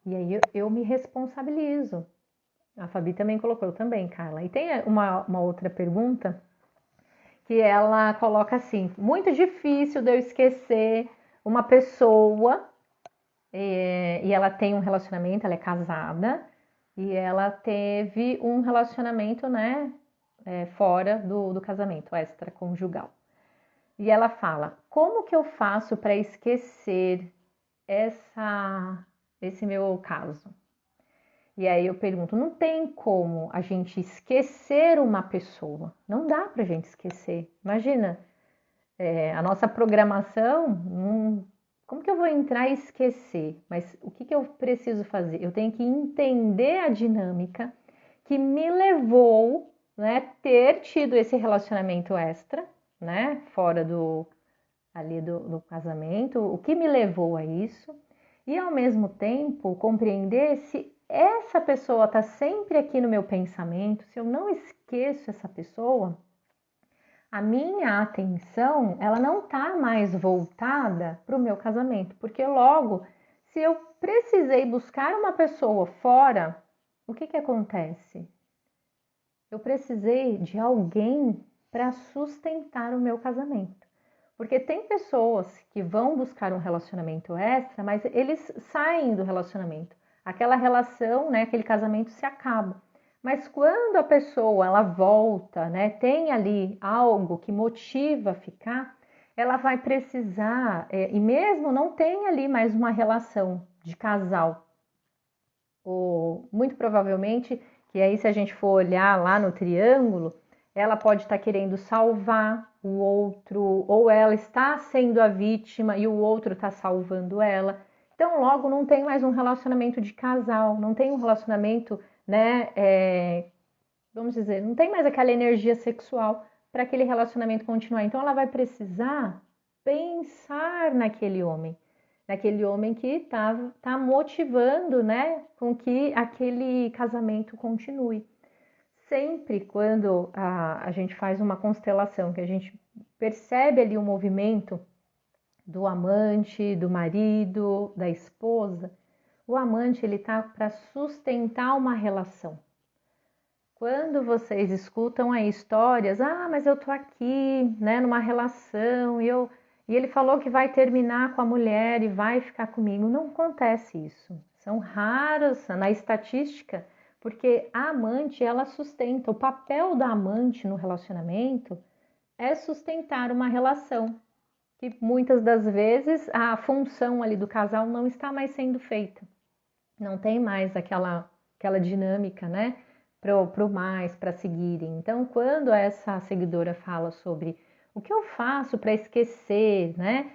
e aí eu me responsabilizo. A Fabi também colocou, eu também, Carla. E tem uma outra pergunta que ela coloca assim: muito difícil de eu esquecer uma pessoa, e ela tem um relacionamento, ela é casada, e ela teve um relacionamento, né, fora do casamento, extraconjugal. E ela fala: como que eu faço para esquecer esse meu caso? E aí eu pergunto: não tem como a gente esquecer uma pessoa? Não dá pra gente esquecer. Imagina, a nossa programação, como que eu vou entrar e esquecer? Mas o que eu preciso fazer? Eu tenho que entender a dinâmica que me levou, né, ter tido esse relacionamento extra, né, fora ali do casamento, o que me levou a isso, e ao mesmo tempo compreender se essa pessoa está sempre aqui no meu pensamento, se eu não esqueço essa pessoa, a minha atenção ela não está mais voltada para o meu casamento, porque logo, se eu precisei buscar uma pessoa fora, o que acontece? Eu precisei de alguém para sustentar o meu casamento. Porque tem pessoas que vão buscar um relacionamento extra, mas eles saem do relacionamento. Aquela relação, né, aquele casamento se acaba. Mas quando a pessoa ela volta, né, tem ali algo que motiva a ficar, ela vai precisar, e mesmo não tem ali mais uma relação de casal, ou muito provavelmente, que aí se a gente for olhar lá no triângulo, ela pode estar querendo salvar o outro, ou ela está sendo a vítima e o outro está salvando ela. Então, logo, não tem mais um relacionamento de casal, não tem um relacionamento, né? Vamos dizer, não tem mais aquela energia sexual para aquele relacionamento continuar. Então, ela vai precisar pensar naquele homem que tá motivando, né, com que aquele casamento continue. Sempre quando a gente faz uma constelação, que a gente percebe ali o movimento do amante, do marido, da esposa, o amante ele tá para sustentar uma relação. Quando vocês escutam aí histórias, mas eu tô aqui, né, numa relação e ele falou que vai terminar com a mulher e vai ficar comigo. Não acontece isso. São raros na estatística, porque a amante, ela sustenta. O papel da amante no relacionamento é sustentar uma relação, que muitas das vezes a função ali do casal não está mais sendo feita. Não tem mais aquela dinâmica, né? Pro mais, para seguirem. Então, quando essa seguidora fala sobre o que eu faço para esquecer, né?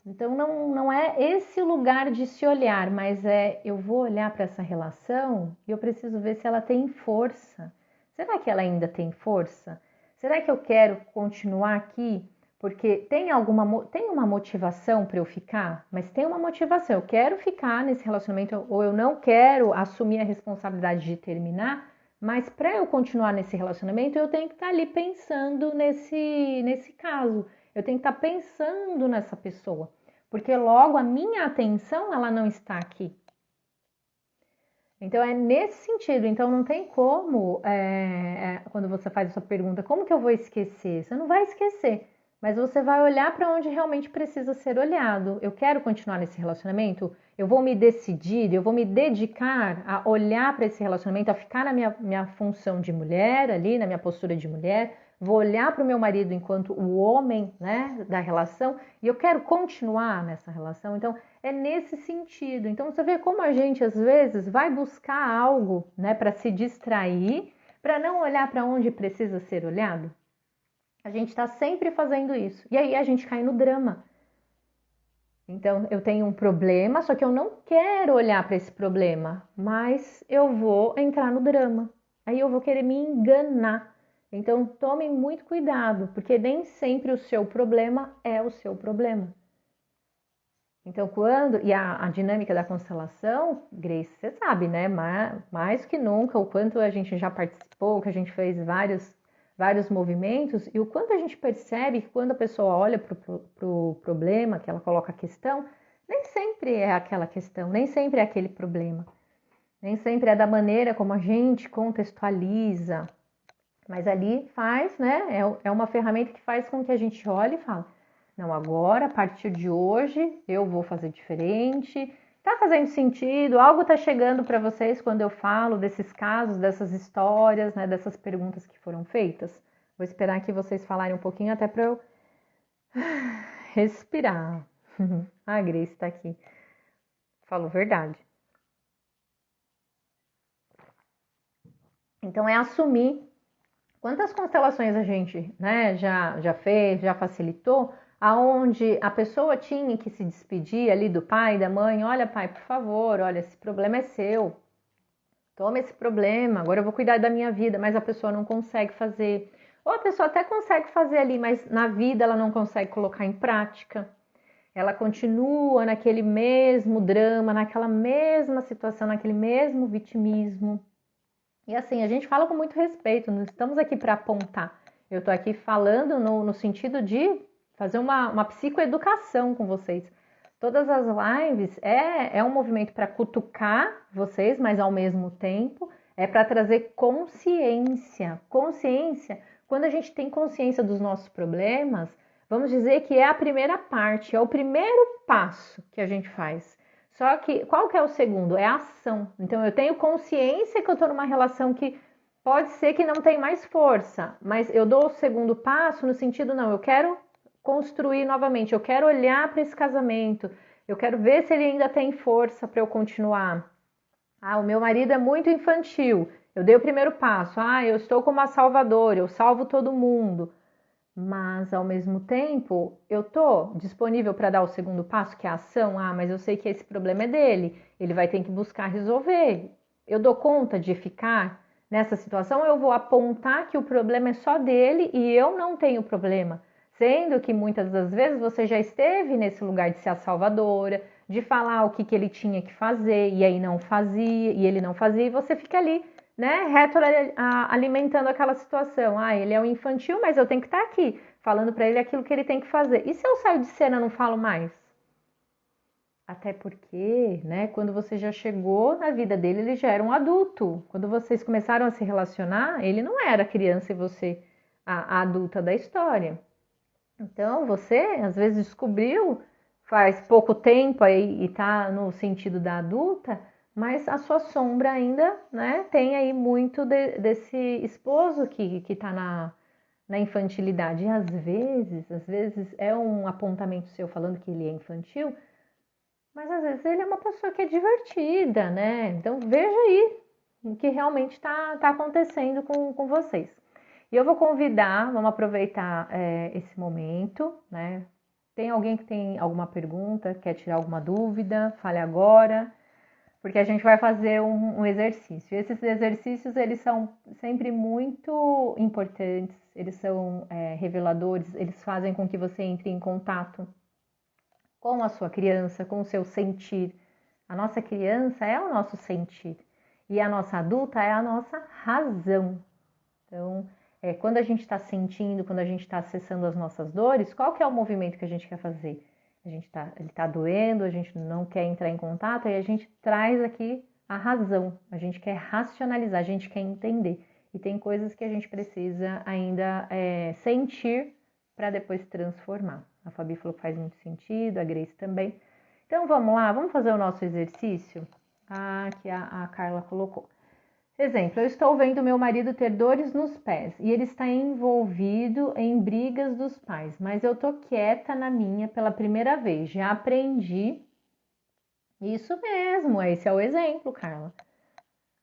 Então, não é esse o lugar de se olhar, mas eu vou olhar para essa relação e eu preciso ver se ela tem força. Será que ela ainda tem força? Será que eu quero continuar aqui? Porque tem uma motivação para eu ficar, mas tem uma motivação. Eu quero ficar nesse relacionamento ou eu não quero assumir a responsabilidade de terminar, mas para eu continuar nesse relacionamento, eu tenho que estar ali pensando nesse caso. Eu tenho que estar pensando nessa pessoa, porque logo a minha atenção ela não está aqui. Então é nesse sentido. Então não tem como, quando você faz essa pergunta, como que eu vou esquecer? Você não vai esquecer. mas você vai olhar para onde realmente precisa ser olhado. Eu quero continuar nesse relacionamento? Eu vou me decidir, eu vou me dedicar a olhar para esse relacionamento, a ficar na minha função de mulher ali, na minha postura de mulher, vou olhar para o meu marido enquanto o homem, né, da relação, e eu quero continuar nessa relação. Então, é nesse sentido. Então, você vê como a gente, às vezes, vai buscar algo, né, para se distrair, para não olhar para onde precisa ser olhado. A gente está sempre fazendo isso. E aí a gente cai no drama. Então, eu tenho um problema, só que eu não quero olhar para esse problema, mas eu vou entrar no drama. Aí eu vou querer me enganar. Então, tomem muito cuidado, porque nem sempre o seu problema é o seu problema. Então, e a dinâmica da constelação, Grace, você sabe, né? Mais que nunca, o quanto a gente já participou, que a gente fez vários movimentos, e o quanto a gente percebe que quando a pessoa olha para o problema, que ela coloca a questão, nem sempre é aquela questão, nem sempre é aquele problema, nem sempre é da maneira como a gente contextualiza, mas ali faz, né? É uma ferramenta que faz com que a gente olhe e fale, não, agora, a partir de hoje, eu vou fazer diferente. Tá fazendo sentido? Algo tá chegando para vocês quando eu falo desses casos, dessas histórias, né, dessas perguntas que foram feitas? Vou esperar que vocês falarem um pouquinho até para eu respirar. A Grace tá aqui. Falou verdade. Então é assumir quantas constelações a gente, né, já fez, já facilitou, aonde a pessoa tinha que se despedir ali do pai, da mãe, olha pai, por favor, olha, esse problema é seu, toma esse problema, agora eu vou cuidar da minha vida, mas a pessoa não consegue fazer, ou a pessoa até consegue fazer ali, mas na vida ela não consegue colocar em prática, ela continua naquele mesmo drama, naquela mesma situação, naquele mesmo vitimismo. E assim, a gente fala com muito respeito, não estamos aqui para apontar. Eu estou aqui falando no sentido de fazer uma psicoeducação com vocês. Todas as lives é um movimento para cutucar vocês, mas ao mesmo tempo é para trazer consciência. Consciência, quando a gente tem consciência dos nossos problemas, vamos dizer que é a primeira parte, é o primeiro passo que a gente faz. Só que, qual que é o segundo? É a ação. Então, eu tenho consciência que eu estou numa relação que pode ser que não tem mais força, mas eu dou o segundo passo no sentido, não, eu quero construir novamente, eu quero olhar para esse casamento, eu quero ver se ele ainda tem força para eu continuar. Ah, o meu marido é muito infantil, eu dei o primeiro passo, eu estou como a salvadora, eu salvo todo mundo. Mas ao mesmo tempo, eu tô disponível para dar o segundo passo, que é a ação. Mas eu sei que esse problema é dele, ele vai ter que buscar resolver. Eu dou conta de ficar nessa situação, ou eu vou apontar que o problema é só dele e eu não tenho problema. Sendo que muitas das vezes você já esteve nesse lugar de ser a salvadora, de falar o que ele tinha que fazer e aí não fazia, e ele não fazia, e você fica ali, né, retroalimentando aquela situação. Ele é um infantil, mas eu tenho que estar aqui, falando para ele aquilo que ele tem que fazer. E se eu saio de cena e não falo mais? Até porque, né, quando você já chegou na vida dele, ele já era um adulto. Quando vocês começaram a se relacionar, ele não era criança e você a adulta da história. Então, você, às vezes, descobriu faz pouco tempo aí e tá no sentido da adulta, mas a sua sombra ainda, né, tem aí muito desse esposo que tá na infantilidade. E às vezes é um apontamento seu falando que ele é infantil, mas às vezes ele é uma pessoa que é divertida, né? Então veja aí o que realmente está acontecendo com vocês. E eu vou convidar, vamos aproveitar esse momento, né? Tem alguém que tem alguma pergunta, quer tirar alguma dúvida? Fale agora, porque a gente vai fazer um exercício. Esses exercícios, eles são sempre muito importantes, eles são reveladores, eles fazem com que você entre em contato com a sua criança, com o seu sentir. A nossa criança é o nosso sentir e a nossa adulta é a nossa razão. Então, quando a gente está sentindo, quando a gente está acessando as nossas dores, qual que é o movimento que a gente quer fazer? Ele está doendo, a gente não quer entrar em contato, aí a gente traz aqui a razão, a gente quer racionalizar, a gente quer entender. E tem coisas que a gente precisa ainda sentir para depois transformar. A Fabi falou que faz muito sentido, a Grace também. Então vamos lá, vamos fazer o nosso exercício? Que a Carla colocou. Exemplo, eu estou vendo meu marido ter dores nos pés e ele está envolvido em brigas dos pais, mas eu tô quieta na minha pela primeira vez, já aprendi. Isso mesmo, esse é o exemplo, Carla.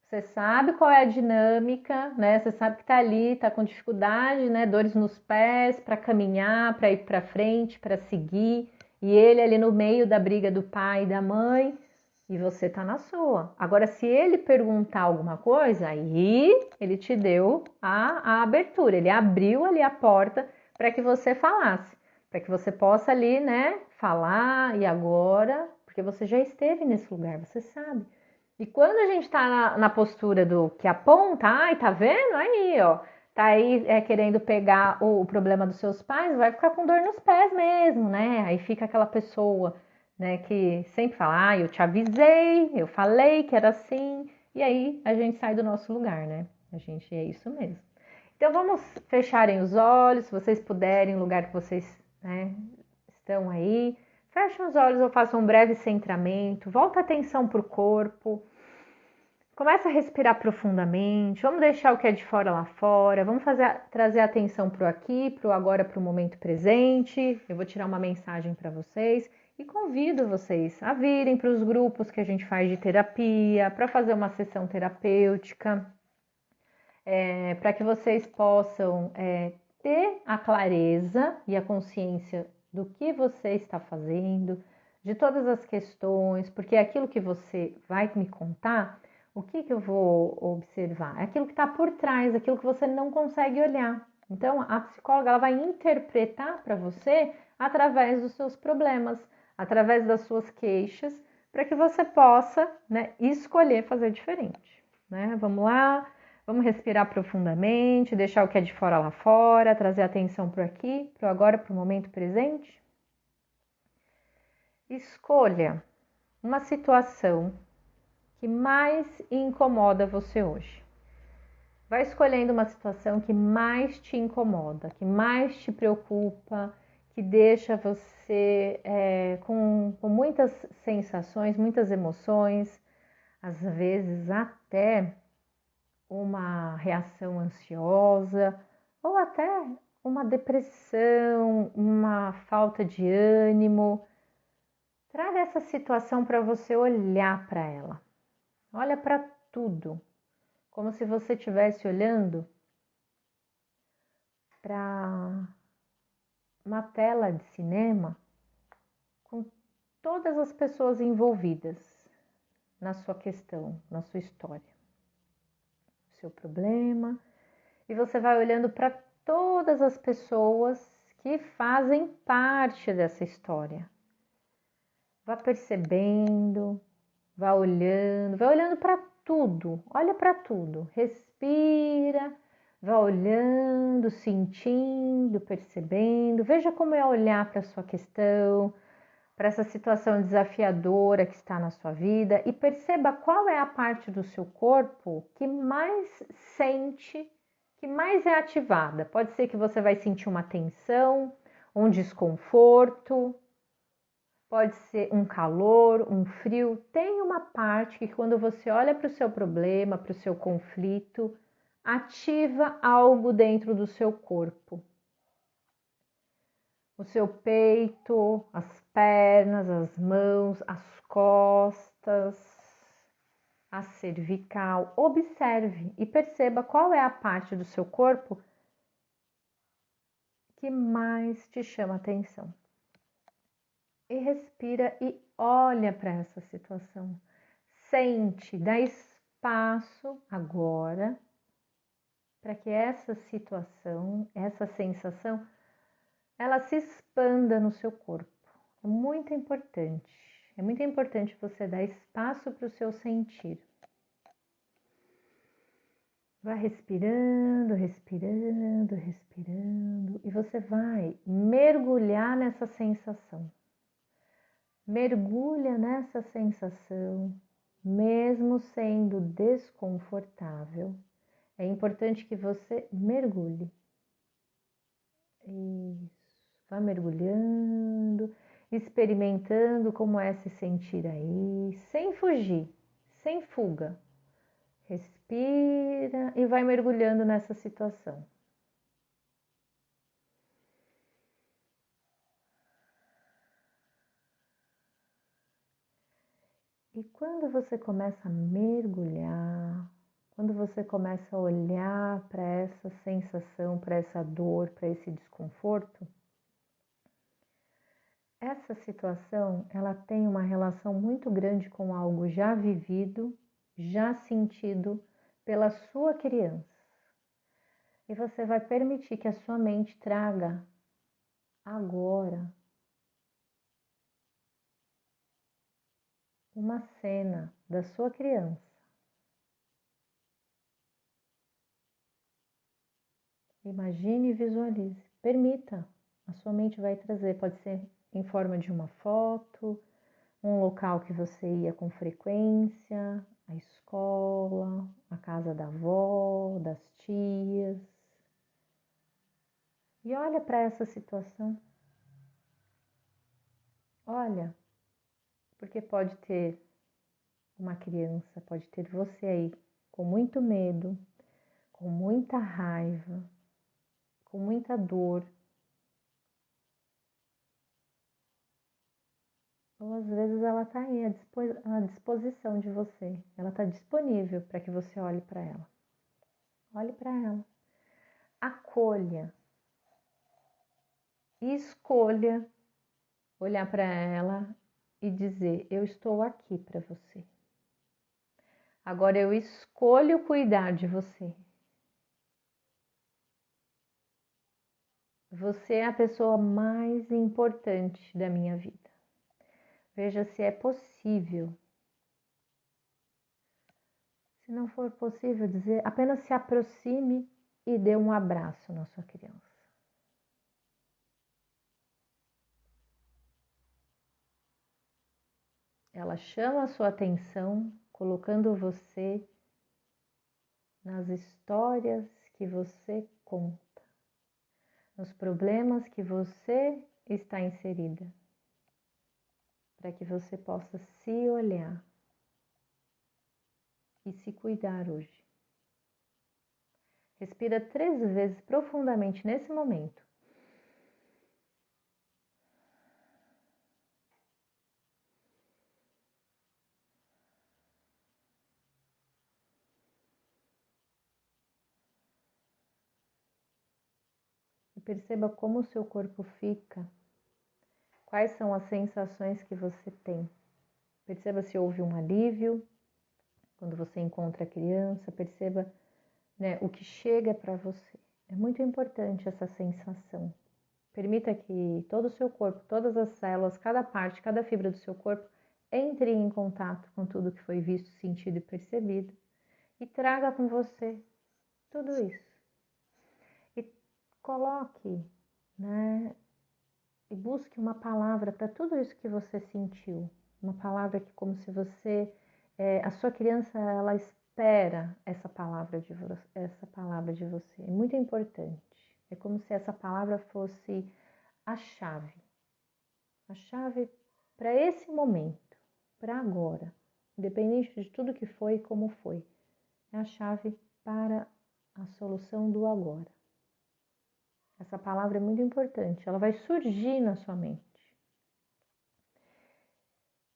Você sabe qual é a dinâmica, né? Você sabe que tá ali, tá com dificuldade, né? Dores nos pés para caminhar, para ir para frente, para seguir, e ele ali no meio da briga do pai e da mãe, e você tá na sua. Agora, se ele perguntar alguma coisa, aí ele te deu a abertura, ele abriu ali a porta para que você falasse, para que você possa ali, né, falar, e agora, porque você já esteve nesse lugar, você sabe. E quando a gente tá na postura do que aponta, ai, tá vendo? Aí, ó, tá aí querendo pegar o problema dos seus pais, vai ficar com dor nos pés mesmo, né? Aí fica aquela pessoa, né, que sempre fala, eu te avisei, eu falei que era assim, e aí a gente sai do nosso lugar, né? A gente é isso mesmo. Então vamos fecharem os olhos, se vocês puderem, no lugar que vocês, né, estão aí. Fechem os olhos ou façam um breve centramento, volta a atenção para o corpo. Começa a respirar profundamente, vamos deixar o que é de fora lá fora, vamos trazer a atenção para o aqui, para o agora, para o momento presente. Eu vou tirar uma mensagem para vocês e convido vocês a virem para os grupos que a gente faz de terapia, para fazer uma sessão terapêutica, para que vocês possam ter a clareza e a consciência do que você está fazendo, de todas as questões, porque é aquilo que você vai me contar. O que eu vou observar? É aquilo que está por trás, aquilo que você não consegue olhar. Então, a psicóloga ela vai interpretar para você através dos seus problemas, através das suas queixas, para que você possa, né, escolher fazer diferente. Né? Vamos lá, vamos respirar profundamente, deixar o que é de fora lá fora, trazer atenção para o aqui, para o agora, para o momento presente. Escolha uma situação que mais incomoda você hoje. Vai escolhendo uma situação que mais te incomoda, que mais te preocupa, que deixa você com muitas sensações, muitas emoções, às vezes até uma reação ansiosa ou até uma depressão, uma falta de ânimo. Traga essa situação para você olhar para ela. Olha para tudo, como se você estivesse olhando para uma tela de cinema com todas as pessoas envolvidas na sua questão, na sua história, o seu problema, e você vai olhando para todas as pessoas que fazem parte dessa história. Vá percebendo, vai olhando para tudo, olha para tudo, respira, vai olhando, sentindo, percebendo, veja como é olhar para a sua questão, para essa situação desafiadora que está na sua vida e perceba qual é a parte do seu corpo que mais sente, que mais é ativada. Pode ser que você vai sentir uma tensão, um desconforto, pode ser um calor, um frio. Tem uma parte que quando você olha para o seu problema, para o seu conflito, ativa algo dentro do seu corpo. O seu peito, as pernas, as mãos, as costas, a cervical. Observe e perceba qual é a parte do seu corpo que mais te chama atenção. E respira e olha para essa situação. Sente, dá espaço agora para que essa situação, essa sensação, ela se expanda no seu corpo. É muito importante. É muito importante você dar espaço para o seu sentir. Vai respirando, respirando, respirando e você vai mergulhar nessa sensação. Mergulha nessa sensação, mesmo sendo desconfortável. É importante que você mergulhe. Isso. Vai mergulhando, experimentando como é se sentir aí, sem fugir, sem fuga. Respira e vai mergulhando nessa situação. E quando você começa a mergulhar, quando você começa a olhar para essa sensação, para essa dor, para esse desconforto, essa situação, ela tem uma relação muito grande com algo já vivido, já sentido pela sua criança. E você vai permitir que a sua mente traga agora uma cena da sua criança. Imagine e visualize. Permita. A sua mente vai trazer, pode ser em forma de uma foto, um local que você ia com frequência, a escola, a casa da avó, das tias. E olha para essa situação. Olha, porque pode ter uma criança, pode ter você aí com muito medo, com muita raiva, com muita dor. Ou às vezes ela está aí à disposição de você. Ela está disponível para que você olhe para ela. Olhe para ela. Acolha. E escolha olhar para ela e dizer: eu estou aqui para você. Agora eu escolho cuidar de você. Você é a pessoa mais importante da minha vida. Veja se é possível. Se não for possível dizer, apenas se aproxime e dê um abraço na sua criança. Ela chama a sua atenção, colocando você nas histórias que você conta, nos problemas que você está inserida, para que você possa se olhar e se cuidar hoje. Respira 3 vezes profundamente nesse momento. E perceba como o seu corpo fica. Quais são as sensações que você tem? Perceba se houve um alívio quando você encontra a criança. Perceba, né, o que chega para você. É muito importante essa sensação. Permita que todo o seu corpo, todas as células, cada parte, cada fibra do seu corpo entre em contato com tudo que foi visto, sentido e percebido e traga com você tudo isso. E coloque, né, e busque uma palavra para tudo isso que você sentiu. Uma palavra que como se você, a sua criança, ela espera essa palavra de você. É muito importante. É como se essa palavra fosse a chave para esse momento, para agora, independente de tudo que foi e como foi. É a chave para a solução do agora. Essa palavra é muito importante, ela vai surgir na sua mente.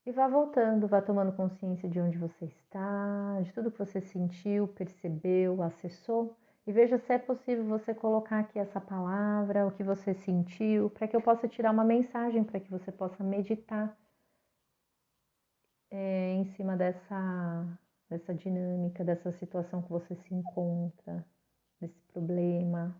E vá voltando, vá tomando consciência de onde você está, de tudo que você sentiu, percebeu, acessou. E veja se é possível você colocar aqui essa palavra, o que você sentiu, para que eu possa tirar uma mensagem, para que você possa meditar em cima dessa dinâmica, dessa situação que você se encontra, desse problema.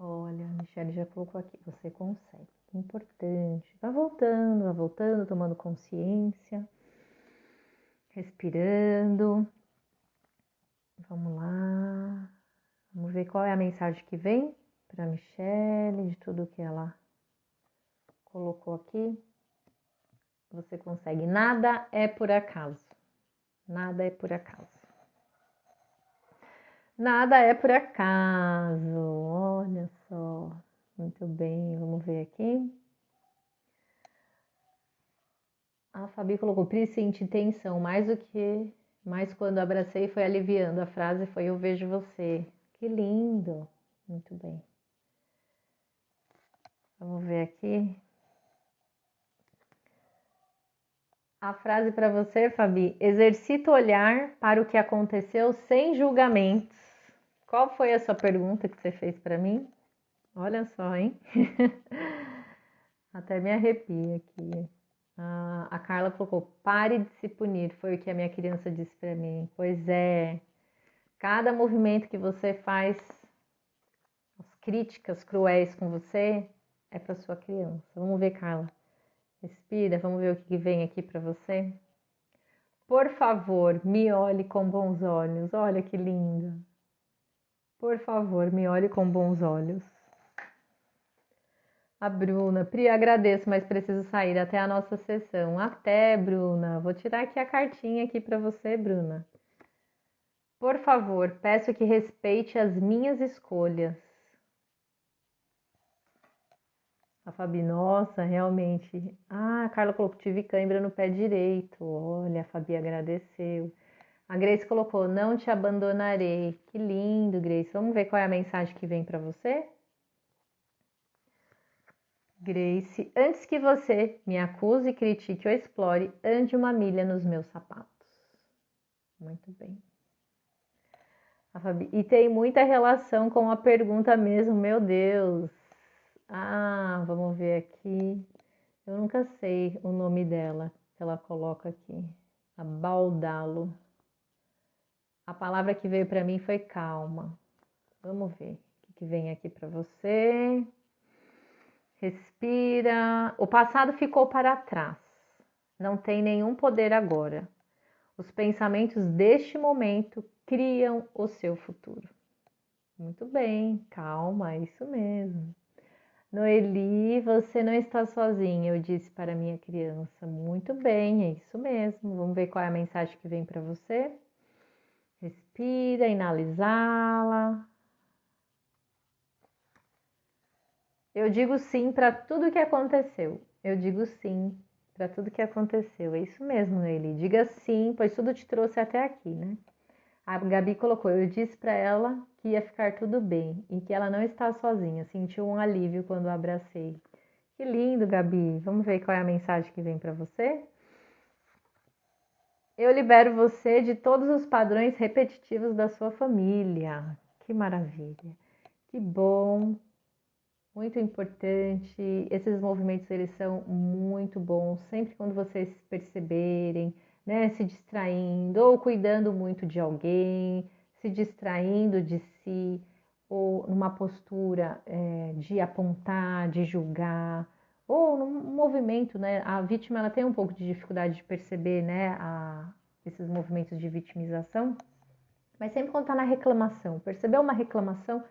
Olha, a Michelle já colocou aqui, você consegue. Importante. Vá voltando, tomando consciência, respirando. Vamos lá. Vamos ver qual é a mensagem que vem para a Michelle, de tudo que ela colocou aqui. Você consegue. Nada é por acaso. Nada é por acaso. Nada é por acaso. Olha só. Muito bem, vamos ver aqui. A Fabi colocou, Pri, senti tensão, mais quando abracei foi aliviando. A frase foi, eu vejo você. Que lindo. Muito bem. Vamos ver aqui. A frase para você, Fabi, exercita o olhar para o que aconteceu sem julgamentos. Qual foi a sua pergunta que você fez para mim? Olha só, hein? Até me arrepio aqui. A Carla colocou, pare de se punir, foi o que a minha criança disse para mim. Pois é, cada movimento que você faz, as críticas cruéis com você, é para sua criança. Vamos ver, Carla. Respira, vamos ver o que vem aqui para você. Por favor, me olhe com bons olhos. Olha que linda. Por favor, me olhe com bons olhos. A Bruna, Pri, agradeço, mas preciso sair até a nossa sessão. Até, Bruna. Vou tirar aqui a cartinha aqui para você, Bruna. Por favor, peço que respeite as minhas escolhas. A Fabi, nossa, realmente. Ah, a Carla colocou, tive cãibra no pé direito. Olha, a Fabi agradeceu. A Grace colocou, não te abandonarei. Que lindo, Grace. Vamos ver qual é a mensagem que vem para você? Grace, antes que você me acuse, critique ou explore, ande uma milha nos meus sapatos. Muito bem. A Fabi, e tem muita relação com a pergunta mesmo, meu Deus. Ah, vamos ver aqui. Eu nunca sei o nome dela, que ela coloca aqui. A Baldalo. A palavra que veio para mim foi calma. Vamos ver o que vem aqui para você. Respira. O passado ficou para trás. Não tem nenhum poder agora. Os pensamentos deste momento criam o seu futuro. Muito bem, calma, é isso mesmo. Noeli, você não está sozinha, eu disse para minha criança. Muito bem, é isso mesmo. Vamos ver qual é a mensagem que vem para você. Respira, inalizá-la. Eu digo sim para tudo que aconteceu. Eu digo sim para tudo que aconteceu. É isso mesmo, Noeli. Diga sim, pois tudo te trouxe até aqui, né? A Gabi colocou, eu disse para ela que ia ficar tudo bem e que ela não está sozinha. Sentiu um alívio quando a abracei. Que lindo, Gabi. Vamos ver qual é a mensagem que vem para você? Eu libero você de todos os padrões repetitivos da sua família. Que maravilha. Que bom. Muito importante. Esses movimentos eles são muito bons. Sempre quando vocês perceberem, né, se distraindo ou cuidando muito de alguém, se distraindo de si ou numa postura de apontar, de julgar, ou num movimento, né? A vítima ela tem um pouco de dificuldade de perceber, né, esses movimentos de vitimização, mas sempre quando está na reclamação, percebeu uma reclamação,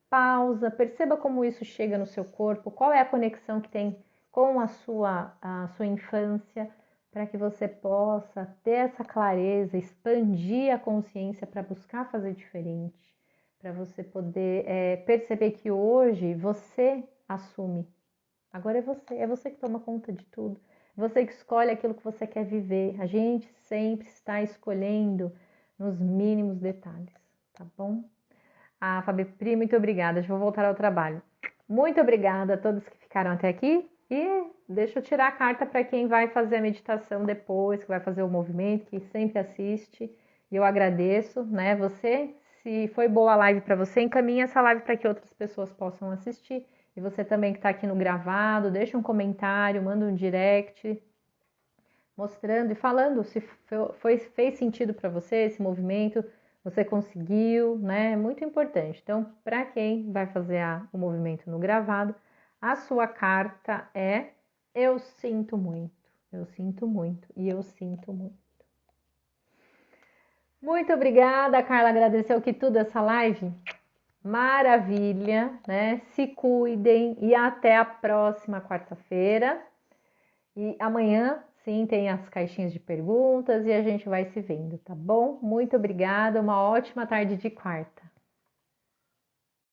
pausa, perceba como isso chega no seu corpo, qual é a conexão que tem com a sua infância, para que você possa ter essa clareza, expandir a consciência para buscar fazer diferente, para você poder perceber que hoje você assume. Agora é você que toma conta de tudo, você que escolhe aquilo que você quer viver. A gente sempre está escolhendo nos mínimos detalhes, tá bom? Ah, Fabi Pri, muito obrigada. Já vou voltar ao trabalho. Muito obrigada a todos que ficaram até aqui. E deixa eu tirar a carta para quem vai fazer a meditação depois, que vai fazer o movimento, que sempre assiste. E eu agradeço, né? Você, se foi boa a live para você, encaminhe essa live para que outras pessoas possam assistir. E você também que está aqui no gravado, deixa um comentário, manda um direct, mostrando e falando se fez sentido para você esse movimento, você conseguiu, né? Muito importante. Então, para quem vai fazer o movimento no gravado, a sua carta é eu sinto muito e eu sinto muito. Muito obrigada, Carla, agradeceu que tudo essa live. Maravilha, né? Se cuidem e até a próxima quarta-feira. E amanhã, sim, tem as caixinhas de perguntas e a gente vai se vendo, tá bom? Muito obrigada, uma ótima tarde de quarta.